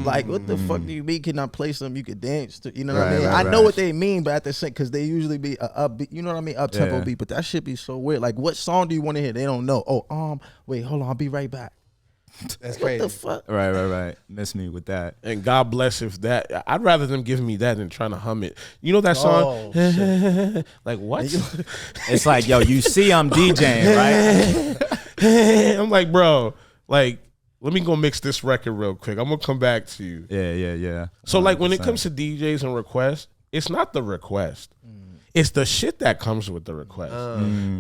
Like, what the fuck do you mean? Can I play something you could dance to? You know what I Right, mean? right, I know right. what they mean, but at the same, because they usually be a upbeat, you know what I mean, up tempo Yeah. beat. But that shit be so weird. Like, what song do you want to hear? They don't know. Oh, wait, hold on, I'll be right back. That's What crazy. the fuck? Right. Miss me with that. And God bless if that. I'd rather them give me that than trying to hum it. You know that song? Oh, Like, what? It's like, yo, you see I'm DJing, right? I'm like, bro, like, let me go mix this record real quick. I'm going to come back to you. Yeah. So, like, when it 100%. comes to DJs and requests, it's not the request. It's the shit that comes with the request.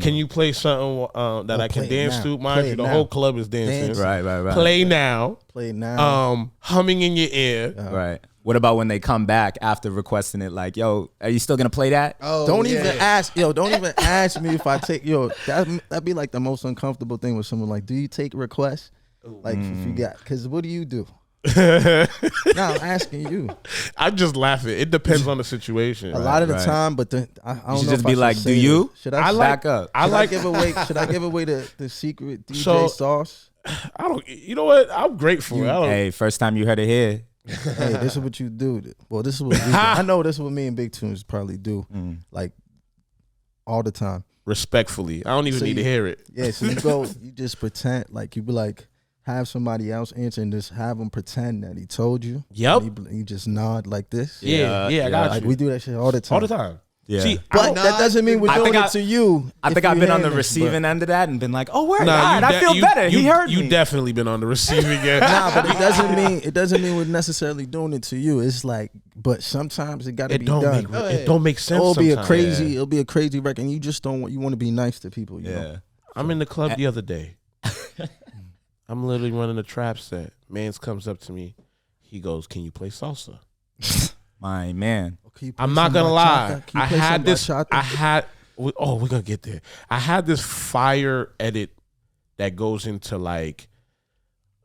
Can you play something that I can play it dance now. to? Mind Play you, it the now. whole club is dancing. Dance. Right. Play now. Play now. Humming in your ear. Right. What about when they come back after requesting it? Like, yo, are you still gonna play that? Oh, Don't yeah. even ask, yo. Don't even ask me if I take, yo. That'd be like the most uncomfortable thing with someone. Like, do you take requests? Like, if you got, because what do you do? Nah, I'm asking you. I'm just laughing. It depends on the situation. A lot of the right. time, but then I don't know. should just if be I like, should do say you? it. Should I? Back up. I Should like. I give away? Should I give away the secret DJ So- sauce? I don't. You know what? I'm grateful. I don't. Hey, first time you heard it here. Hey, this is what you do. Well, this is what we do. I know this is what me and Big Tunez probably do, like all the time. Respectfully, I don't even So need to you- hear it. Yeah, so you go, you just pretend like you be like, have somebody else answer and just have them pretend that he told you. Yep. And you just nod like this. Yeah, I got Like you. we do that shit all the time. All the time. Yeah. See, But that doesn't mean we're I doing think it to you. I if think you I've been on the hearing this, receiving end of that and been like, oh, word, nah, God, I feel better. He heard You me. definitely been on the receiving end. Nah, but it doesn't mean we're necessarily doing it to you. It's like, but sometimes it got to It be don't done. make it don't make sense. It'll be a sometimes. crazy. It'll be a crazy record. And you just don't want. You want to be nice to people. You know? Yeah. I'm in the club the other day. I'm literally running a trap set. Mans comes up to me. He goes, "Can you play salsa?" My man. Can you play I'm not some gonna lie. bachata? Can you I play had some this. bachata? I had we're gonna get there. I had this fire edit that goes into like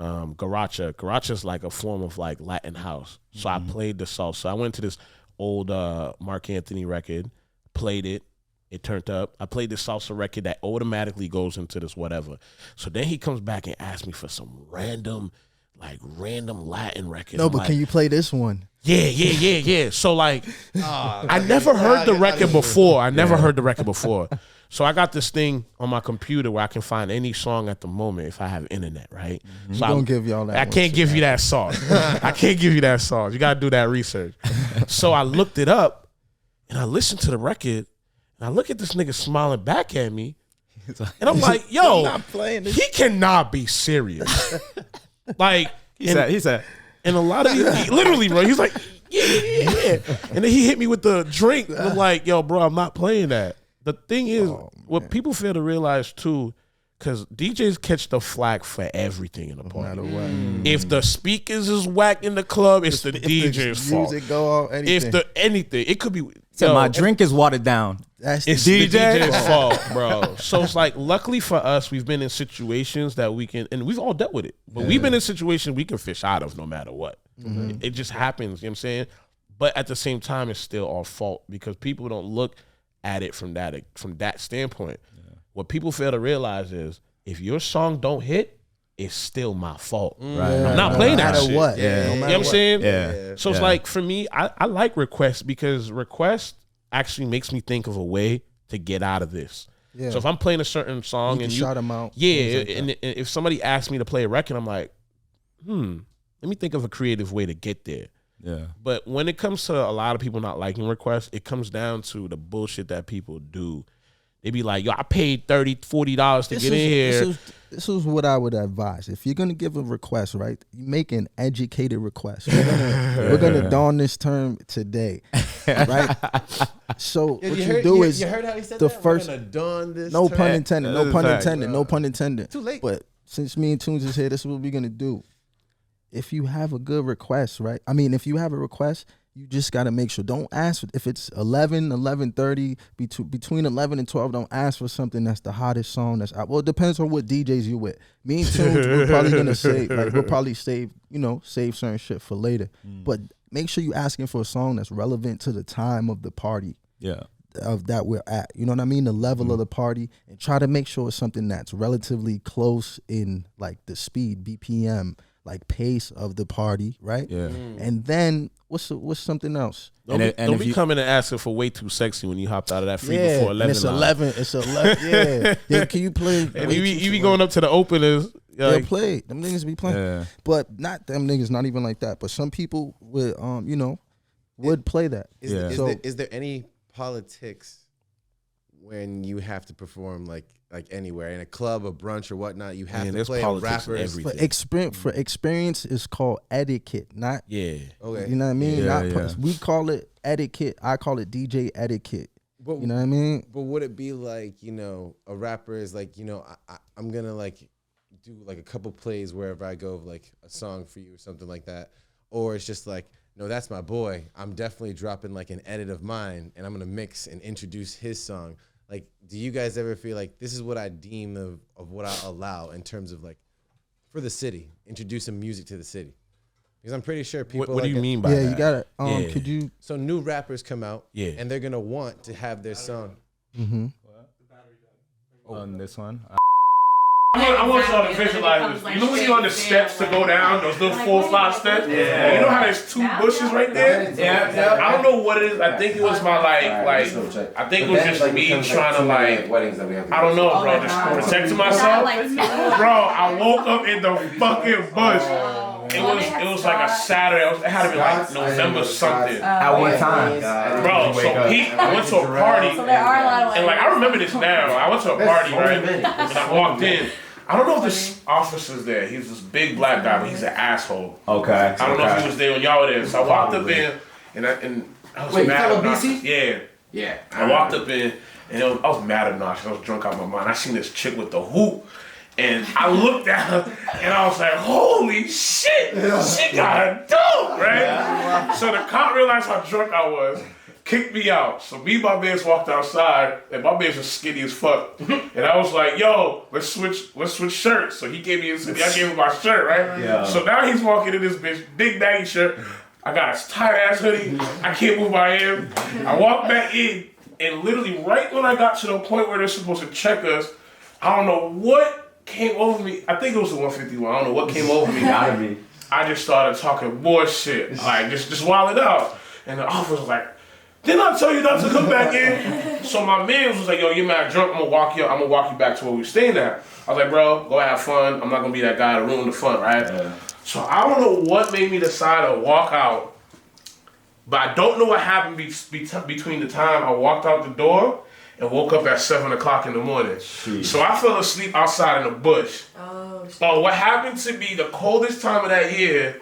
Garacha. Garacha's like a form of like Latin house. So I played the salsa. I went to this old Mark Anthony record, played it. It turned up. I played this salsa record that automatically goes into this whatever. So then he comes back and asks me for some random Latin record. No, but can you play this one? Yeah. So like, I never heard the record before. So I got this thing on my computer where I can find any song at the moment if I have internet, right? So I don't give y'all that. I can't give you that song. I can't give you that song. You got to do that research. So I looked it up and I listened to the record and I look at this nigga smiling back at me and I'm like, yo, not playing this. he cannot be serious. Like, He said, and a lot of these, literally, bro, he's like, yeah. And then he hit me with the drink. And I'm like, yo, bro, I'm not playing that. The thing is, what people fail to realize too, because DJs catch the flack for everything in the party. No matter what. If the speakers is whack in the club, it's the DJ's fault. Music go out, Anything, it could be. so my drink is watered down. That's The DJ's fault, bro. So it's like, luckily for us, we've been in situations that we can, and we've all dealt with it, but we've been in situations we can fish out of no matter what. It just happens, you know what I'm saying? But at the same time, it's still our fault because people don't look at it from that standpoint. What people fail to realize is if your song don't hit, it's still my fault. Right. I'm not playing that shit. What? Yeah. No You know matter what I'm saying? Yeah. So it's like, for me, I like requests because request actually makes me think of a way to get out of this. Yeah. So if I'm playing a certain song You and can shout 'em out, yeah, things like and if somebody asks me to play a record, I'm like, let me think of a creative way to get there. Yeah. But when it comes to a lot of people not liking requests, it comes down to the bullshit that people do. They be like, yo, I paid $30, $40 to get in here. This is what I would advise. If you're gonna give a request, right, you make an educated request. We're gonna dawn this term today, right? So Yeah, what you you heard- do you- is you heard how he said the that? We're first. gonna dawn this No term. pun intended. No pun Fact. intended. No pun intended. Too late. But since me and Tunes is here, this is what we're gonna do. If you have a good request, right? I mean, if you have a request, you just got to make sure. Don't ask if it's 11, 11:30, between 11 and 12. Don't ask for something that's the hottest song that's out. Well, it depends on what DJs you with. Me and Tunes, we're probably gonna save. Like, we'll probably save certain shit for later. But make sure you asking for a song that's relevant to the time of the party. Yeah. Of that we're at, you know what I mean, the level of the party, and try to make sure it's something that's relatively close in like the speed, BPM, like pace of the party, right? Yeah. And then what's something else? Don't if be you- coming and asking for way too sexy when you hopped out of that free Yeah, before and 11. it's 11. It's 11. Yeah. Can you play? And you be going up to the openers. Yeah, Like, play. Them niggas be playing, Yeah. but not them niggas. Not even like that. But some people would, would play that. Is there any politics when you have to perform like anywhere in a club, a brunch, or whatnot? You have to there's play a politics in rapper. everything. For experience is called etiquette, not yeah. Okay. You know what I mean? Yeah. We call it etiquette. I call it DJ etiquette. But, You know what I mean? But would it be like, a rapper is like, I'm gonna like do like a couple plays wherever I go, like a song for you or something like that, or it's just like, no, that's my boy. I'm definitely dropping like an edit of mine, and I'm gonna mix and introduce his song. Like, do you guys ever feel like this is what I deem of what I allow in terms of like for the city, introducing music to the city? Because I'm pretty sure people. What do you mean by that? Yeah, you got it. Yeah. Could you? So new rappers come out, Yeah. and they're gonna want to have their song. On this one. I want y'all to visualize this. You know when you're on the steps to go down, those little 4 or 5 steps? Yeah. You know how there's 2 bushes right there? Yeah. I don't know what it is. I think it was my I think it was just me trying to I don't know, bro, just protecting myself. Bro, I woke up in the fucking bush. It was like a Saturday. It had to be like November something. At what time? Bro, so I went to a party, and like I remember this now. I went to a party, right? And I walked in. I don't know if this officer's there. He's this big black guy, but he's an asshole. Okay. I don't know if he was there when y'all were there. So I walked up in, and I was mad obnoxious. Yeah. I walked up in, and I was mad obnoxious. I was drunk out of my mind. I seen this chick with the hoop. And I looked at her, and I was like, holy shit, she got a dope, right? So the cop realized how drunk I was, kicked me out. So me and my mans walked outside, and my mans was skinny as fuck. And I was like, yo, let's switch shirts. So he gave me his hoodie, I gave him my shirt, right? Yeah. So now he's walking in this bitch, big baggy shirt. I got a tight ass hoodie. I can't move my hand. I walked back in, and literally right when I got to the point where they're supposed to check us, I don't know what came over me. I think it was the 151. I don't know what came over me. Gotta be. I just started talking more shit, like just wilding out. And the officer was like, didn't I tell you not to come back in? So my man was like, yo, you're mad drunk, I'm gonna walk you back to where we staying at. I was like, bro, go have fun. I'm not gonna be that guy to ruin the fun, right? Yeah. So I don't know what made me decide to walk out, but I don't know what happened between the time I walked out the door and woke up at 7 o'clock in the morning. Jeez. So I fell asleep outside in the bush. Oh, what happened to be the coldest time of that year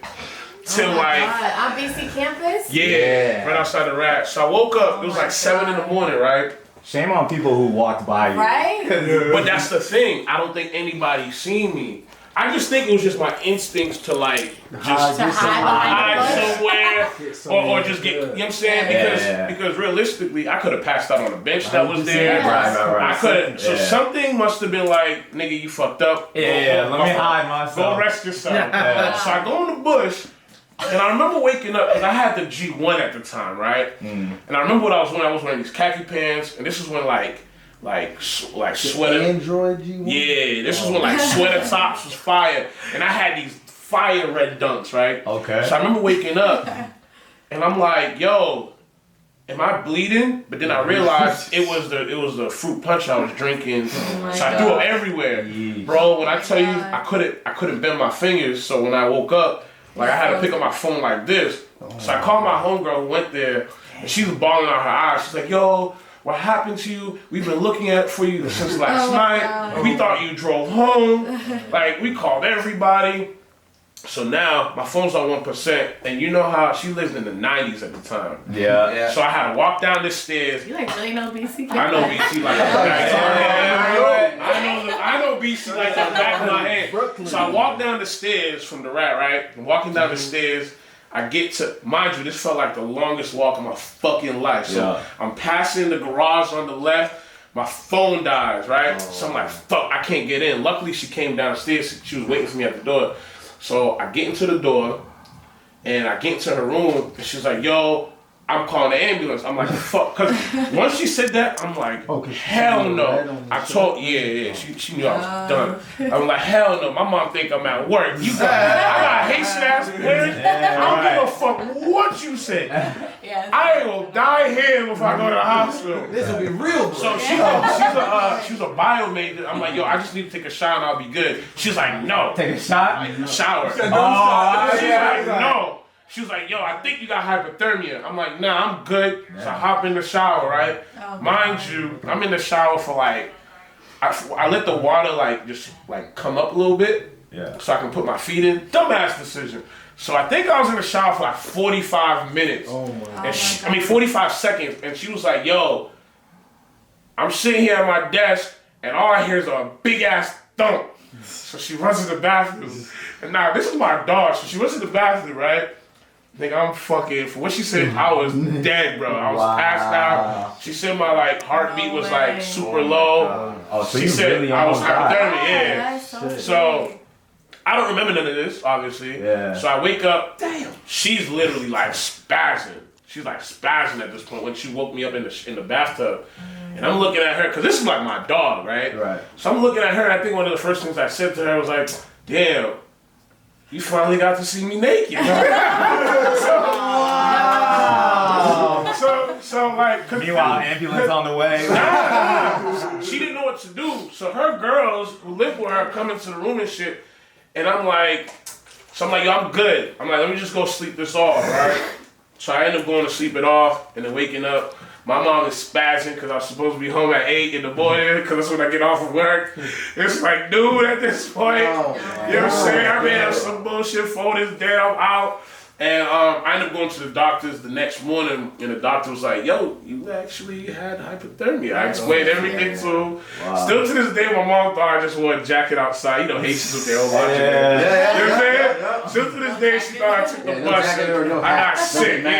till like... God. On BC campus? Yeah, right outside the rack. So I woke up, it was like 7 in the morning, right? Shame on people who walked by you. Right? But that's the thing. I don't think anybody seen me. I just think it was just my instincts to like just hide somewhere or just get, you know what I'm saying? Because realistically, I could have passed out on the bench that was there. Right. I could have. So something must have been like, nigga, you fucked up. Let me hide myself. Go rest yourself. So I go in the bush. And I remember waking up, because I had the G1 at the time, right? And I remember what I was wearing. I was wearing these khaki pants, and this is when like sweater. Android G1? Yeah, this was when like sweater tops was fire. And I had these fire red dunks, right? Okay. So I remember waking up, and I'm like, yo, am I bleeding? But then I realized it was the fruit punch I was drinking. So I threw it everywhere. Bro, when I tell you, I couldn't bend my fingers, so when I woke up, like I had to pick up my phone like this. So I called my homegirl who went there, and she was bawling out her eyes. She's like, yo, what happened to you? We've been looking for you since last night. God. We thought you drove home. Like, we called everybody. So now, my phone's on 1%, and you know how she lived in the 90s at the time. Yeah. So I had to walk down the stairs. You like really know BC? I know BC like the back of my hand. I know BC like the back of my hand. So I walked down the stairs from the rat, right? And walking down the stairs, I get to, mind you, this felt like the longest walk of my fucking life. So I'm passing the garage on the left. My phone dies, right? So I'm like, fuck, I can't get in. Luckily, she came downstairs. She was waiting for me at the door. So I get into the door, and I get into her room, and she's like, yo, I'm calling the ambulance. I'm like, fuck. Because once she said that, I'm like, hell no. I told, she knew I was done. I'm like, hell no. My mom think I'm at work. I got Haitian ass parents. I don't give a fuck what you said. I ain't gonna die here if I go to the hospital. This will be real, bro. So she's a bio major. I'm like, yo, I just need to take a shower and I'll be good. She's like, no. Take a shot? Shower. She's like, no. She was like, yo, I think you got hypothermia. I'm like, nah, I'm good. So I hop in the shower, right? Mind you, I'm in the shower for like, I let the water like just like come up a little bit so I can put my feet in. Dumbass decision. So I think I was in the shower for like 45 minutes. Oh my God. 45 seconds. And she was like, yo, I'm sitting here at my desk and all I hear is a big ass thump. So she runs to the bathroom. And now this is my dog. So she runs to the bathroom, right? Nigga, I'm fucking, for what she said, I was dead, bro. I was passed out. She said my like heartbeat was like super low. So she said really I was hypothermic, So I don't remember none of this, obviously. So I wake up, she's literally like spazzing. She's like spazzing at this point when she woke me up in the bathtub. And I'm looking at her, because this is like my dog, right? So I'm looking at her, and I think one of the first things I said to her was like, damn, you finally got to see me naked. So like, meanwhile, ambulance on the way. She didn't know what to do. So her girls who live with her come into the room and shit. And I'm like, yo, I'm good. I'm like, let me just go sleep this off, right? So I end up going to sleep it off and then waking up. My mom is spazzing because I was supposed to be home at 8 in the morning because that's when I get off of work. It's like, dude, at this point, you know what I'm saying? I made up some bullshit, phone is dead, I'm out. And I ended up going to the doctors the next morning, and the doctor was like, yo, you actually had hypothermia. I explained everything to him. Still to this day, my mom thought I just wore a jacket outside. You know, Haitians with their own logic. You know what I'm saying? Still to this last day she thought I took the bus. I got sick. But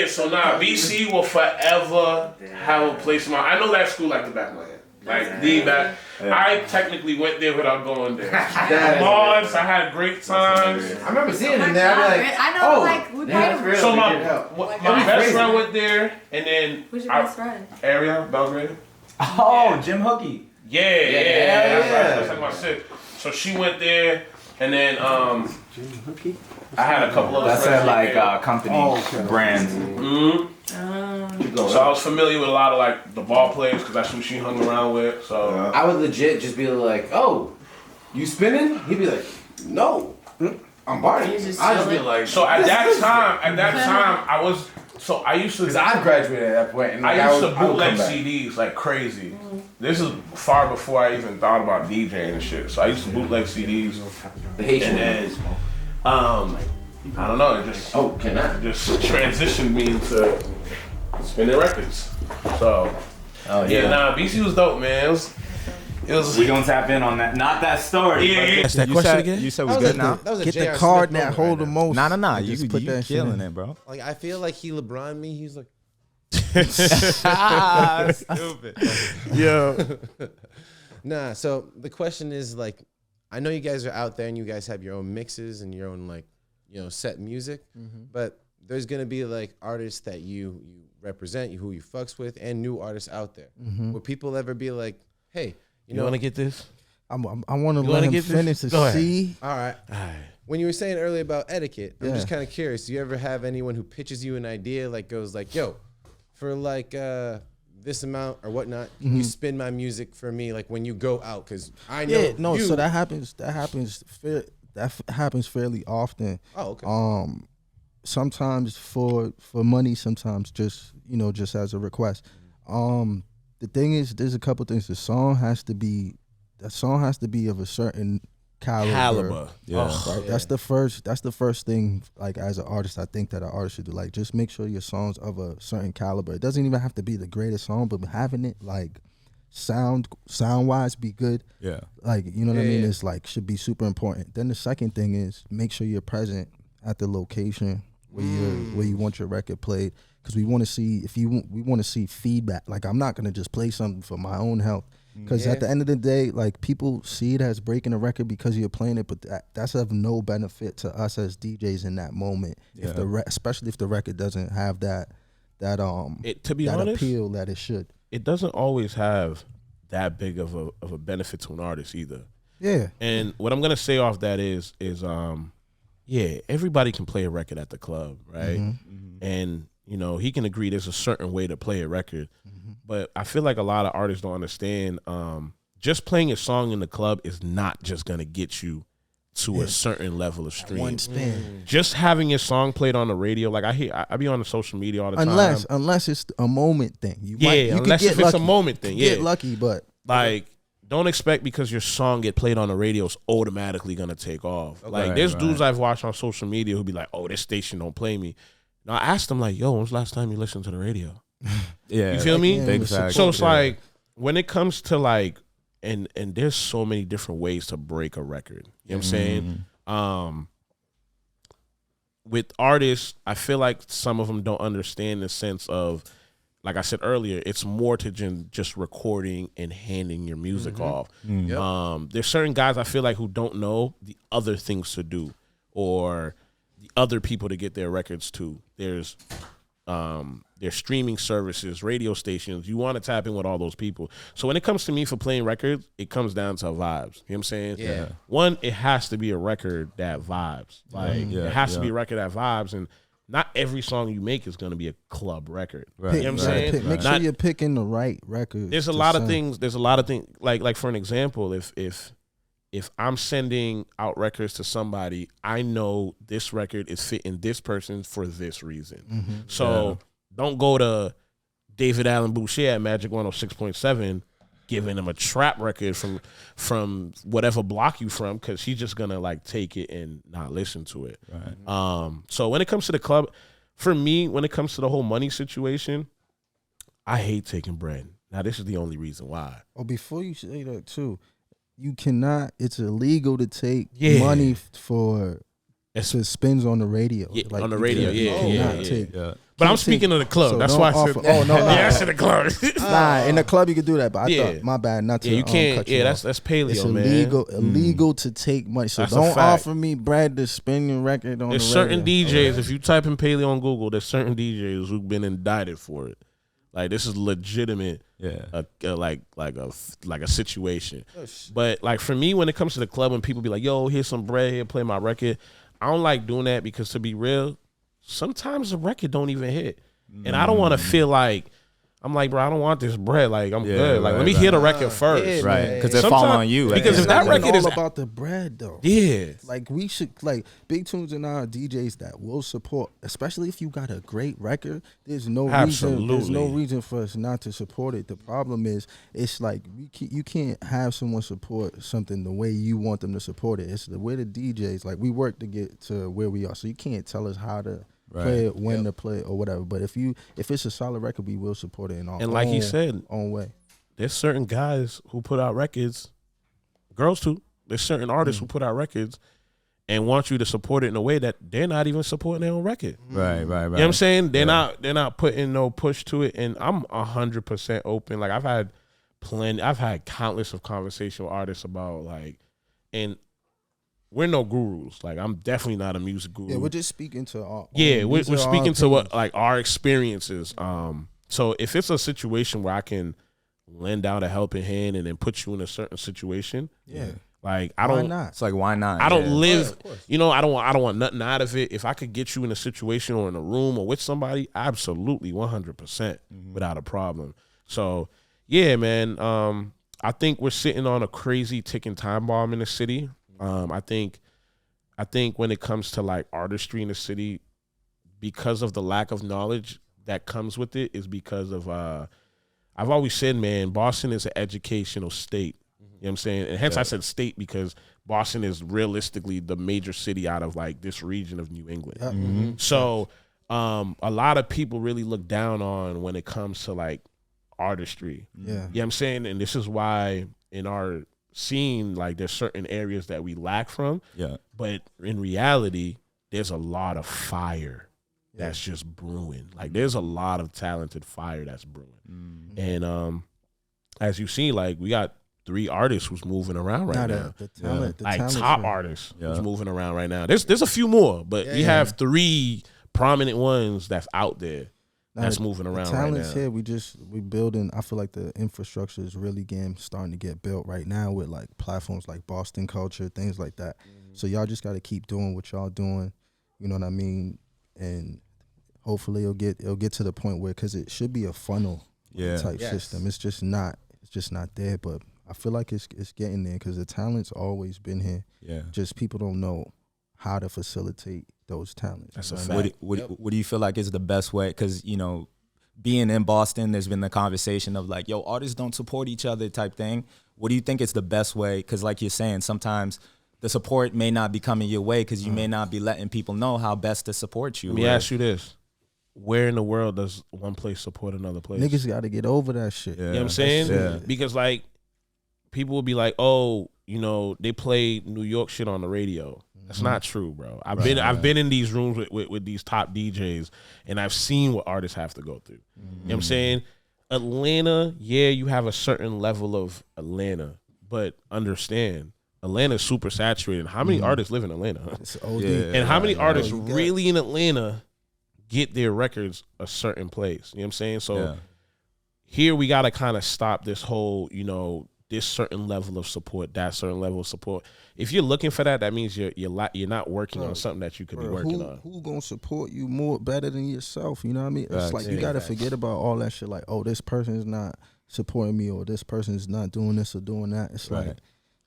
so BC will forever have a place in my. I know that school like the back of my head. Like the back. I technically went there without going there. Monts, I had great times. I remember seeing him there. I know, like, we played. So my best friend went there, and then who's your best friend? Ariel Belgrade. Oh, Jim Hookie. Yeah. That's like my shit. So she went there, and then I had a couple of. That's friends like company brands. So I was familiar with a lot of like the ball players because that's who she hung around with. So I would legit just be like, "Oh, you spinning?" He'd be like, "No, I'm barring." I'd just be like, so at that time, I was. So I used to. Because I graduated at that point, and I used to bootleg CDs like crazy. This is far before I even thought about DJing and shit. So I used to bootleg CDs. The Haitian. And I don't know. It just just transitioned me into spinning records. So BC was dope, man. It was. We gonna tap in on that. Not that story. Yeah. That's that question again? You said we good now. Get the card that hold the most. Nah. You Just put that shit killing in. it, bro. Like I feel like he LeBron me. He's like, Stupid. Yo. nah. So the question is like, I know you guys are out there and you guys have your own mixes and your own like, set music, but there's gonna be like artists that you represent, who you fucks with, and new artists out there. Would people ever be like, hey, You want to get this? I want to let him finish to see. All right. When you were saying earlier about etiquette, I'm just kind of curious. Do you ever have anyone who pitches you an idea, like goes like, yo, for like this amount or whatnot, can you spin my music for me, like when you go out? Because I know so that happens fairly often. Oh, okay. Sometimes for money, sometimes just as a request. The thing is, there's a couple things. The song has to be of a certain caliber. Yeah. Right? That's the first thing, like as an artist, I think that an artist should do. Like just make sure your song's of a certain caliber. It doesn't even have to be the greatest song, but having it like sound wise be good. Yeah. Like, you know what I mean? It's like should be super important. Then the second thing is make sure you're present at the location where you want your record played. Because we want to see we want to see feedback. Like I'm not gonna just play something for my own health. Because at the end of the day, like people see it as breaking a record because you're playing it, but that's of no benefit to us as DJs in that moment. If especially if the record doesn't have that to be honest, appeal that it should. It doesn't always have that big of a benefit to an artist either. Yeah. And what I'm gonna say off that is everybody can play a record at the club, right? And he can agree there's a certain way to play a record. But I feel like a lot of artists don't understand just playing a song in the club is not just going to get you to a certain level of stream. One spin. Just having your song played on the radio, like I be on the social media all the time. Unless it's a moment thing. Unless if it's a moment thing. Get lucky, but like don't expect because your song get played on the radio is automatically going to take off. Like there's dudes I've watched on social media who be like, "Oh, this station don't play me." Now I asked them like, "Yo, when's the last time you listened to the radio?" Yeah, you feel me? Big fact. So it's like when it comes to like, and there's so many different ways to break a record. You know what I'm saying? With artists, I feel like some of them don't understand the sense of, like I said earlier, it's more to just recording and handing your music off. There's certain guys I feel like who don't know the other things to do or the other people to get their records to. There's streaming services, radio stations. You want to tap in with all those people. So when it comes to me for playing records, it comes down to vibes. You know what I'm saying? Yeah. One, it has to be a record that vibes. Like it has to be a record that vibes, and not every song you make is going to be a club record. Right. You know what I'm saying? Make sure you're picking the right record. There's a lot of things. There's a lot of things. Like for an example, if I'm sending out records to somebody, I know this record is fitting this person for this reason. So don't go to David Allen Boucher at Magic 106.7 giving him a trap record from whatever block you from, because she's just gonna like take it and not listen to it. Right. So when it comes to the club, for me, when it comes to the whole money situation, I hate taking bread. Now this is the only reason why. Oh, before you say that too, you cannot. It's illegal to take Yeah. money for to spins on the radio. Yeah, on the radio, Yeah. But I'm speaking of the club. So That's don't why I offer- said. oh, no, no. Yeah, that's in the club. Nah, in the club you could do that, but I Yeah. thought my bad not to. Yeah, you can't. Cut you Yeah, off. that's paleo, It's man. illegal to take money. So That's a don't fact. offer me bread to spin your record on There's the certain radio. DJs. If you type in paleo on Google, there's certain DJs who've been indicted for it. Like this is legitimate. Yeah. Like a situation. But like for me, when it comes to the club, when people be like, "Yo, here's some bread. Here, play my record," I don't like doing that because to be real, sometimes the record don't even hit, and I don't want to feel like. I'm like, bro, I don't want this bread. Like, I'm good. Like, let me hear the record first. Yeah, Right. Because it fall on you. Because if It's that not even record is all about the bread though. Yeah. Like we should like Big Tunez and our DJs that will support, especially if you got a great record. There's no reason. There's no reason for us not to support it. The problem is, it's like you can't have someone support something the way you want them to support it. It's we're the DJs. Like we work to get to where we are, so you can't tell us how to play it, when to play it, or whatever. But if it's a solid record, we will support it in our And like he said, own way. There's certain guys who put out records, girls too. There's certain artists who put out records and want you to support it in a way that they're not even supporting their own record. Right. You know what I'm saying? They're not putting no push to it. And I'm 100% open. Like I've had countless of conversation with artists about like, and we're no gurus. Like I'm definitely not a music guru. Yeah, we're just speaking to our. We're speaking to what like our experiences. So if it's a situation where I can lend out a helping hand and then put you in a certain situation, like I don't. Why not? It's like, why not? I don't live. I don't want nothing out of it. If I could get you in a situation or in a room or with somebody, absolutely 100% without a problem. So yeah, man. I think we're sitting on a crazy ticking time bomb in the city. I think when it comes to like artistry in the city, because of the lack of knowledge that comes with it, is because of I've always said, man, Boston is an educational state. You know what I'm saying? And hence I said state because Boston is realistically the major city out of like this region of New England. So a lot of people really look down on when it comes to like artistry. Yeah. You know what I'm saying? And this is why in our scene, like there's certain areas that we lack from. Yeah. But in reality, there's a lot of fire that's just brewing. Like there's a lot of talented fire that's brewing. And as you see, like we got 3 artists who's moving around right now. The talent, the like talent top artists who's moving around right now. There's a few more, but we have 3 prominent ones that's out there. That's moving around right now. Talent's here. We building. I feel like the infrastructure is really starting to get built right now with like platforms like Boston Culture, things like that. So y'all just got to keep doing what y'all doing. You know what I mean? And hopefully it'll get to the point where, because it should be a funnel type system. It's just not there. But I feel like it's getting there because the talent's always been here. Yeah. Just people don't know how to facilitate those talents. That's a fact. What do you feel like is the best way? Because, you know, being in Boston, there's been the conversation of like, yo, artists don't support each other type thing. What do you think is the best way? Because like you're saying, sometimes the support may not be coming your way because you may not be letting people know how best to support you. Let me ask you this. Where in the world does one place support another place? Niggas got to get over that shit. You know what I'm saying? Because like, people will be like, oh, you know, they play New York shit on the radio. That's not true, bro. I've been in these rooms with these top DJs, and I've seen what artists have to go through. You know what I'm saying? Atlanta, you have a certain level of Atlanta, but understand, Atlanta's super saturated. How many artists live in Atlanta? It's OD. And how many artists really in Atlanta get their records a certain place? You know what I'm saying? So here we got to kind of stop this whole, you know, this certain level of support, that certain level of support. If you're looking for that, that means you're not working on something that you could be working on. Who gonna support you more better than yourself? You know what I mean? It's like you gotta forget about all that shit. Like, oh, this person's not supporting me, or this person's not doing this or doing that. It's like,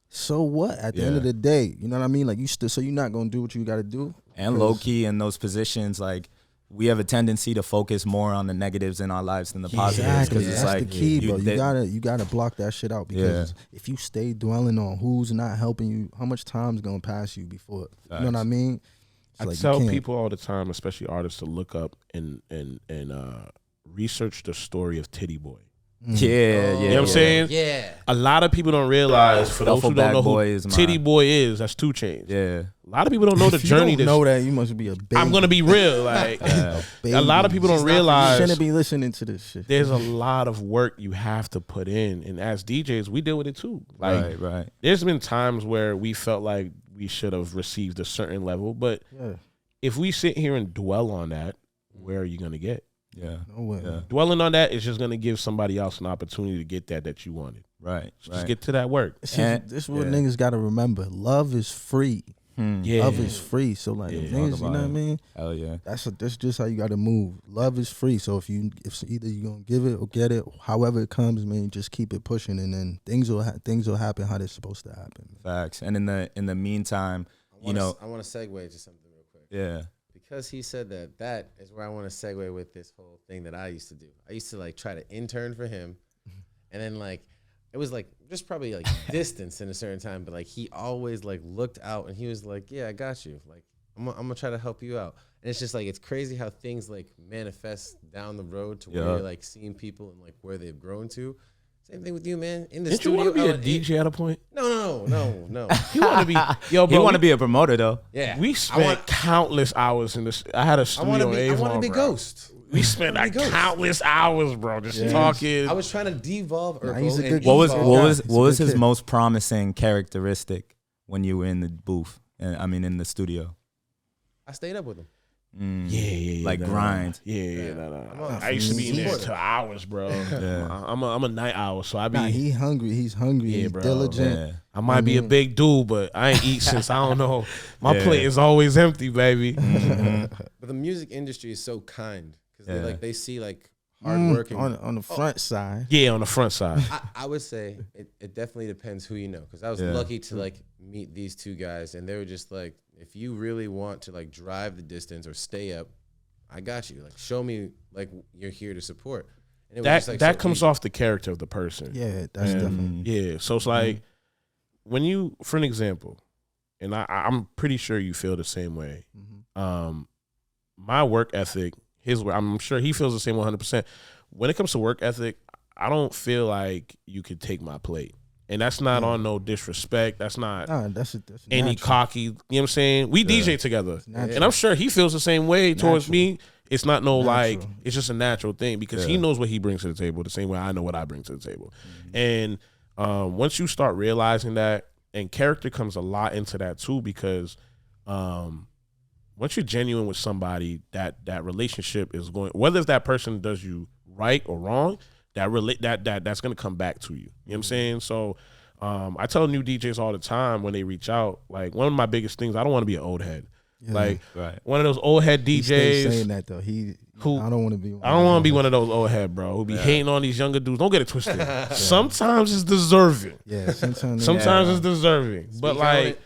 so what? At the end of the day, you know what I mean? Like so you're not gonna do what you gotta do. And low key in those positions, like, we have a tendency to focus more on the negatives in our lives than the positives. Because it's that's like the key, bro. You gotta block that shit out, because if you stay dwelling on who's not helping you, how much time's gonna pass you before you know what I mean? I tell people all the time, especially artists, to look up and research the story of Titty Boy. Yeah, You know what I'm saying? Yeah. A lot of people don't realize, for those who don't know Boy who is Titty mine. Boy is, that's 2 Chainz. Yeah. A lot of people don't know the If you journey. don't know that, you must be a baby. I'm gonna be real. Like a lot of people don't realize Shouldn't be listening to this shit. there's a lot of work you have to put in, and as DJs, we deal with it too. Like, Right. there's been times where we felt like we should have received a certain level, but if we sit here and dwell on that, where are you gonna get? Yeah. No way. Yeah. Dwelling on that is just gonna give somebody else an opportunity to get that you wanted. Right. So just get to that work. See, this is what niggas got to remember. Love is free. Yeah. Love is free. So like niggas, you know what I mean? Hell yeah. That's just how you got to move. Love is free. So if either you gonna give it or get it, however it comes, man, just keep it pushing, and then things will happen how they're supposed to happen. Facts. And in the meantime, I want to segue to something real quick. Yeah. Because he said that is where I want to segue with this whole thing that I used to do. I used to like try to intern for him, and then like it was like just probably like distance in a certain time, but like he always like looked out and he was like, "Yeah, I got you. Like I'm gonna try to help you out." And it's just like it's crazy how things like manifest down the road to where you're like seeing people and like where they've grown to. Same thing with you, man. In the Didn't studio, you want to be a DJ at a point? No. You want to be yo, bro. He want to be a promoter though. Yeah, We spent countless hours in this. I had a I studio want to in be. I Avon, want to be bro. Ghost. We spent countless hours, bro, just talking. I was trying to devolve Urkel. he's a and good- What was evolve. what was his kid. most promising characteristic when you were in the booth? I mean, in the studio. I stayed up with him. Yeah. Like grind. No. I used to be in there till hours, bro. I'm a night owl, so I be. Nah, he hungry. He's hungry. Yeah, He's bro. diligent. Yeah. I might be a big dude, but I ain't eat since I don't know. My plate is always empty, baby. But the music industry is so kind because they see like hard work and on the front side. Yeah, on the front side. I would say it definitely depends who you know because I was lucky to like meet these 2 guys and they were just like, if you really want to like drive the distance or stay up, I got you. Like show me like you're here to support. And it was just, like, that so comes easy. off the character of the person. Yeah, that's definitely. Yeah, so it's like when you, for an example, and I'm pretty sure you feel the same way. My work ethic, his work, I'm sure he feels the same 100%. When it comes to work ethic, I don't feel like you could take my plate. And that's not on no disrespect. That's not That's any natural. cocky. You know what I'm saying? We DJ together. And I'm sure he feels the same way towards me. It's not like, it's just a natural thing because he knows what he brings to the table the same way I know what I bring to the table. And once you start realizing that, and character comes a lot into that too, because once you're genuine with somebody, that relationship is going, whether if that person does you right or wrong, that's going to come back to you. You know what I'm saying? So I tell new DJs all the time when they reach out, like one of my biggest things, I don't want to be an old head. Yeah. Like one of those old head DJs. He stays saying that though. I don't want to be. I don't want to be one of those old head, bro, who be hating on these younger dudes. Don't get it twisted. Sometimes it's deserving. Yeah, sometimes it's deserving. But like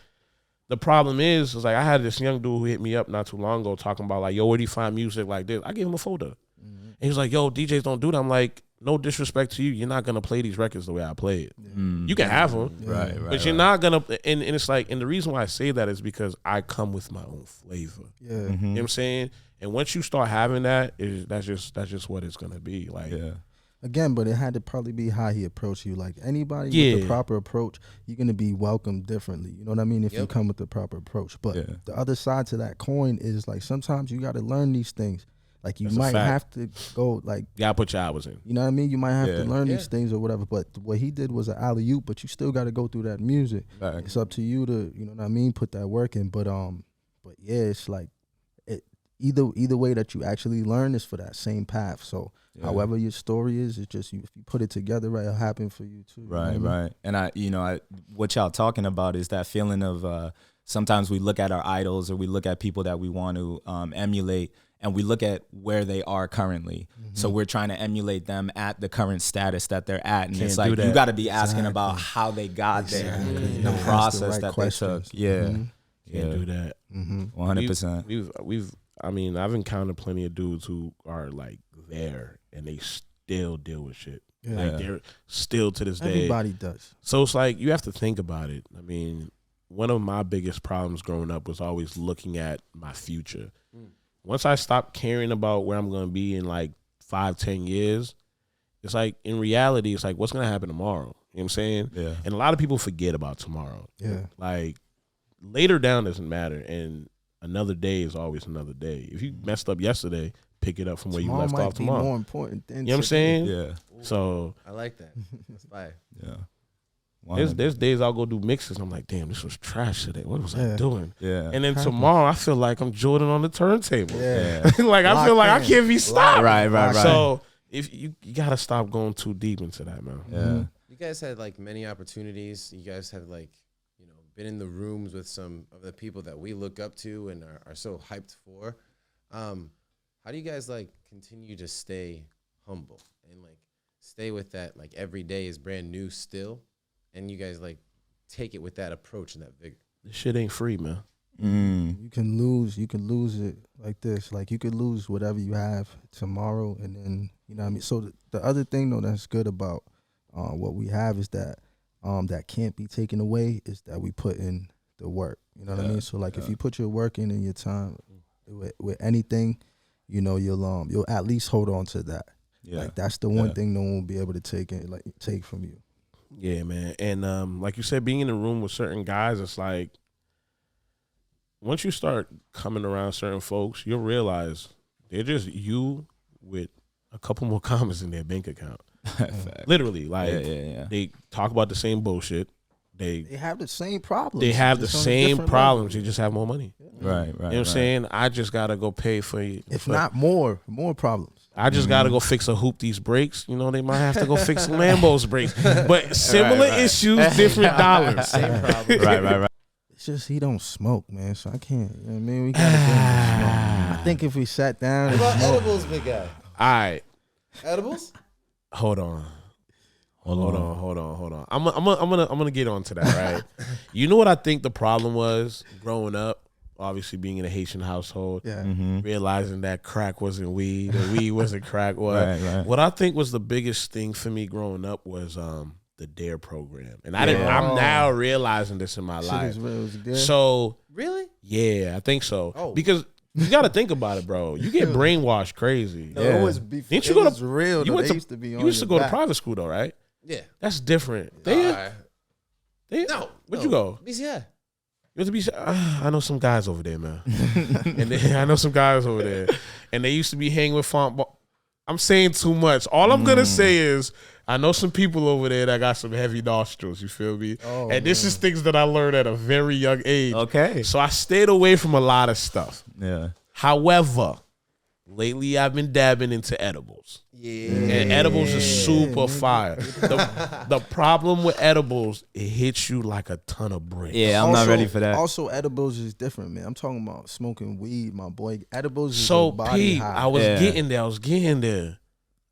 the problem is like I had this young dude who hit me up not too long ago talking about like, yo, where do you find music like this? I gave him a folder. And he was like, yo, DJs don't do that. I'm like, no disrespect to you, you're not gonna play these records the way I play it. You can have them, Right. but you're not gonna. And it's like, and the reason why I say that is because I come with my own flavor. Yeah. You know what I'm saying? And once you start having that, that's just what it's gonna be. Like, Again, but it had to probably be how he approached you. Like anybody with the proper approach, you're gonna be welcomed differently. You know what I mean? If you come with the proper approach. But the other side to that coin is like sometimes you got to learn these things. Like you might have to go like you gotta put your hours in. You know what I mean? You might have to learn these things or whatever. But what he did was an alley-oop, but you still got to go through that music. Right. It's up to you to, you know what I mean, put that work in. But yeah, it's like either way that you actually learn is for that same path. So however your story is, it's just if you put it together right, it'll happen for you too. Right, you know what I mean? right. And what y'all talking about is that feeling of sometimes we look at our idols or we look at people that we want to emulate. And we look at where they are currently. So we're trying to emulate them at the current status that they're at. And it's like, you got to be asking about how they got there, the process that they took. Yeah. Can't do that. 100%. I've encountered plenty of dudes who are like there and they still deal with shit. Like they're still to this day. Everybody does. So it's like, you have to think about it. I mean, one of my biggest problems growing up was always looking at my future. Once I stopped caring about where I'm going to be in like 5-10 years It's like in reality, it's like what's gonna happen tomorrow. You know what I'm saying? Yeah. And a lot of people forget about tomorrow. Yeah. Like later down doesn't matter, and another day is always another day. If you messed up yesterday, pick it up from where you left off tomorrow. More important than You know what I'm saying? Yeah. So I like that. That's fire. Yeah. there's days I'll go do mixes. And I'm like, damn, this was trash today. What was I doing? Yeah. And then tomorrow I feel like I'm Jordan on the turntable. Yeah. Like I feel like I can't be stopped. Right. So if you gotta stop going too deep into that, man. Yeah. You guys had like many opportunities. You guys have like, been in the rooms with some of the people that we look up to and are so hyped for. How do you guys like continue to stay humble and like stay with that, like every day is brand new still, and you guys like take it with that approach and that vigor? This shit ain't free, man. You can lose it like this. Like you could lose whatever you have tomorrow, and then you know what I mean. So the other thing though that's good about what we have is that that can't be taken away is that we put in the work. You know what I mean? So like if you put your work in and your time with anything, you'll at least hold on to that. Yeah. Like that's the one thing no one will be able to take from you. Yeah, man. And like you said, being in the room with certain guys, it's like once you start coming around certain folks, you'll realize they're just you with a couple more commas in their bank account. Literally, like they talk about the same bullshit. They have the same problems. They have the just on a same different problems. level. You just have more money. Right. You know what I'm saying? I just gotta go pay for you. If not more problems. I just gotta go fix a hoop these brakes. They might have to go fix some Lambo's brakes. But similar issues, different dollars. Same problem. Right. It's just he don't smoke, man. So I can't. You know what I mean, we gotta get him to smoke. I think if we sat down and What about smoked, edibles, big guy? All right, Edibles? hold on. I'm gonna get onto that, right? You know what I think the problem was growing up, obviously being in a Haitian household, realizing that crack wasn't weed, or weed wasn't crack. Right. What I think was the biggest thing for me growing up was the DARE program, and I'm now realizing this in my life. So Really? yeah, I think so. Oh. Because you got to think about it, bro. You get brainwashed crazy. No, it was before. Didn't you It go to was real. You though. went They to used to be on you used to your go to back. private school though, right? Yeah. That's different. Alright. No. Where'd you go? BCI. You went to be. I know some guys over there, man. I know some guys over there, and they used to be hanging with font. I'm saying too much. All I'm gonna say is I know some people over there that got some heavy nostrils. You feel me? Oh, and this is things that I learned at a very young age. Okay. So I stayed away from a lot of stuff. Yeah. However, lately I've been dabbing into edibles. Yeah. And edibles is super fire. The problem with edibles, it hits you like a ton of bricks. Yeah, I'm not ready for that. Also, edibles is different, man. I'm talking about smoking weed, my boy. Edibles is So a body Pete, high. I was getting there.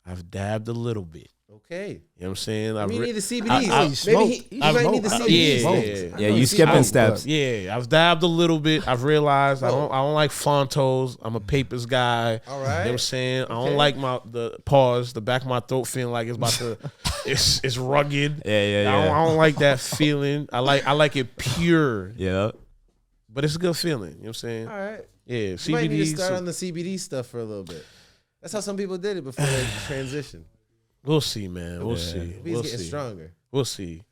I've dabbed a little bit. Okay. You know what I'm saying? Maybe you need the CBDs. I Maybe he might need the CBDs. Yeah, you skipping steps. Yeah, I've dabbed a little bit. I've realized I don't like Fontos. I'm a papers guy. All right. You know what I'm saying? I don't like the back of my throat feeling like it's about to it's rugged. Yeah. I don't like that feeling. I like it pure. Yeah. But it's a good feeling. You know what I'm saying? All right. Yeah, You might need to CBD. start on the CBD stuff for a little bit. That's how some people did it before they transitioned. We'll see, man. We'll see. He's We'll getting see. stronger. We'll see.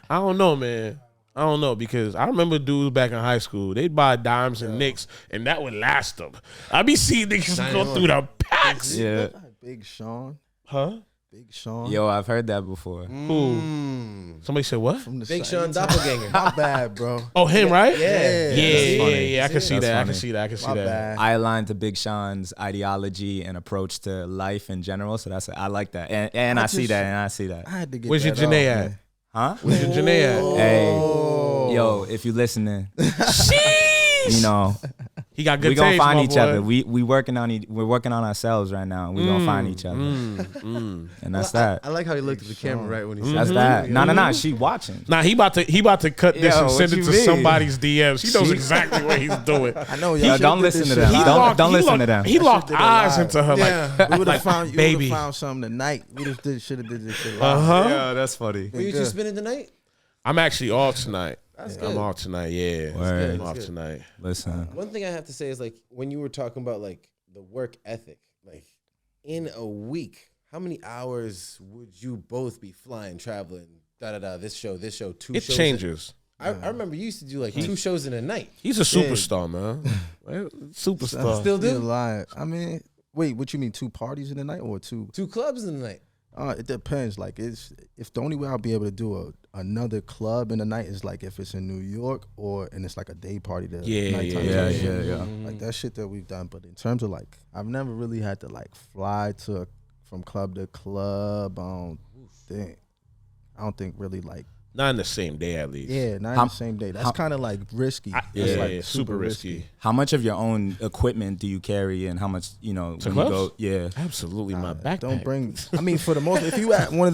I don't know, man. I don't know, because I remember dudes back in high school, they'd buy dimes and nicks, and that would last them. I be seeing niggas go 91. through the packs. Yeah. Big Sean. Huh? Big Sean. Yo, I've heard that before. Who? Somebody said what? From the Big side. Sean doppelganger. My bad, bro. Oh, him, right? Yeah. Yeah. I can see That's that. I funny. can see that. I can see My that. bad. I align to Big Sean's ideology and approach to life in general, so I like that, and I see that. I had to get Where's your that Janae off, at? man. Huh? Where's your Janae at? Hey, yo, if you listening, you know He got good we gonna taste, find my each boy. other. We're working on ourselves right now. We gonna find each other, and that's that. I like how he looked at the camera right when he said That's that. No. She watching. Nah, he about to cut this Yo, and send what it you to mean? somebody's DMs. He knows exactly what he's doing. I know Yo, y'all. don't listen to them. He Don't locked- listen to them. He locked did a eyes lot. into her like, We would like, have found you. baby. Would have found something tonight. We should have did this shit. Yeah, that's funny. Were you two spending the night? I'm actually off tonight. That's I'm good. off tonight. Yeah, Word. I'm off That's good. tonight. Listen. One thing I have to say is like when you were talking about like the work ethic, like in a week, how many hours would you both be flying, traveling? This show, 2 It shows. changes. I remember you used to do like 2 shows in a night. He's a superstar, man. Superstar. Still do? You're lying. I mean, wait, what you mean? 2 parties in the night or 2? 2 clubs in the night. It depends. Like, if the only way I'll be able to do another club in the night is like if it's in New York and it's like a day party. Yeah. Like that shit that we've done. But in terms of like, I've never really had to like fly from club to club. I don't think really like. Not in the same day, at least. Yeah, not in the same day. That's kind of like risky. Yeah, like super risky. How much of your own equipment do you carry, and how much when you go? Yeah, absolutely. My backpack. Don't bring. I mean, for the most, if you at one of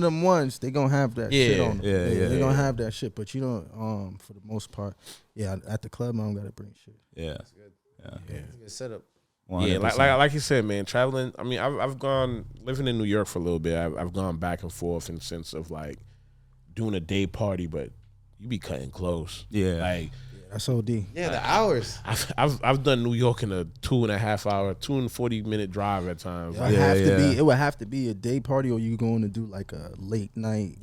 them ones, they gonna have that shit on them. Yeah, they gonna have that shit. But you don't. For the most part, at the club, I don't gotta bring shit. Yeah, That's good. yeah. That's a good setup. 100%. Yeah, like you said, man, traveling. I mean, I've gone living in New York for a little bit. I've gone back and forth in the sense of like doing a day party, but you be cutting close. Yeah, like that's OD. Yeah, the hours. I've done New York in a 2.5 hour, 40-minute drive at times. It would have to be a day party, or you going to do like a late night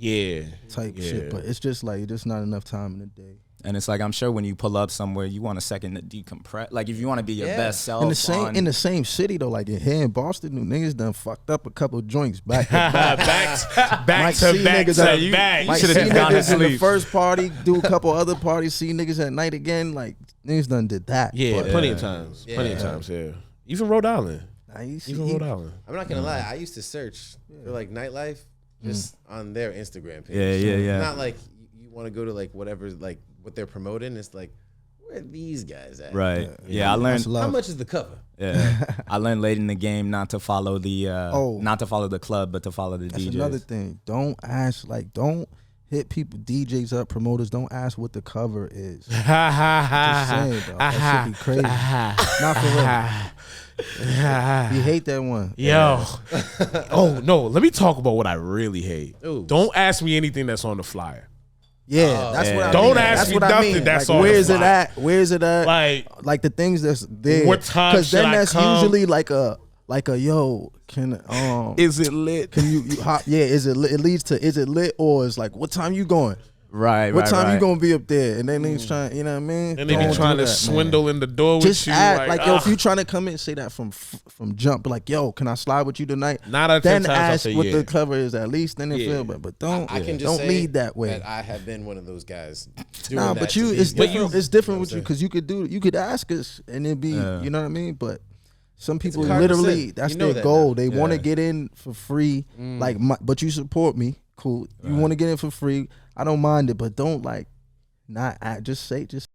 type shit. But it's just like there's not enough time in the day. And it's like, I'm sure when you pull up somewhere, you want a second to decompress. Like if you want to be your best self. In the same city though, like here in Boston, new niggas done fucked up a couple of joints back to back. back to back. You should have gone to sleep. In the first party, do a couple other parties, see niggas at night again. Like niggas done did that. Yeah, plenty of times. Plenty of times. Yeah, even Rhode Island. Rhode Island. I'm not gonna lie. I used to search for like nightlife just on their Instagram page. Yeah. Not like you want to go to like whatever like what they're promoting. It's like, where are these guys at? Right. Yeah, I learned. How much is the cover? Yeah, I learned late in the game not to follow the not to follow the club, but to follow the DJs. That's another thing. Don't hit people, DJs up, promoters. Don't ask what the cover is. Just saying, dog. That should be crazy. Not for real. You hate that one. Yo. Oh no, let me talk about what I really hate. Ooh. Don't ask me anything that's on the flyer. Yeah, that's what I mean. Don't ask me nothing that's on the flyer. Where's it at? Where's it at? Like the things that's there. What time? Because then that's usually like a yo. Can is it lit? Can you hop? Yeah, is it lit? It leads to is it lit, or it's like what time you going? What time you gonna be up there? And then niggas trying, you know what I mean? And they be trying to swindle in the door just with you. Add, like yo, if you trying to come in, say that from jump. Like yo, can I slide with you tonight? Then ask what the cover is at least. Then they feel, but don't. I can just don't lead that way. That I have been one of those guys. But it's different. It's different with you because you could ask us and it'd be, you know what I mean? But some people literally that's their goal. They want to get in for free. Like, but you support me. Cool. You want to get in for free. I don't mind it, but don't like not just say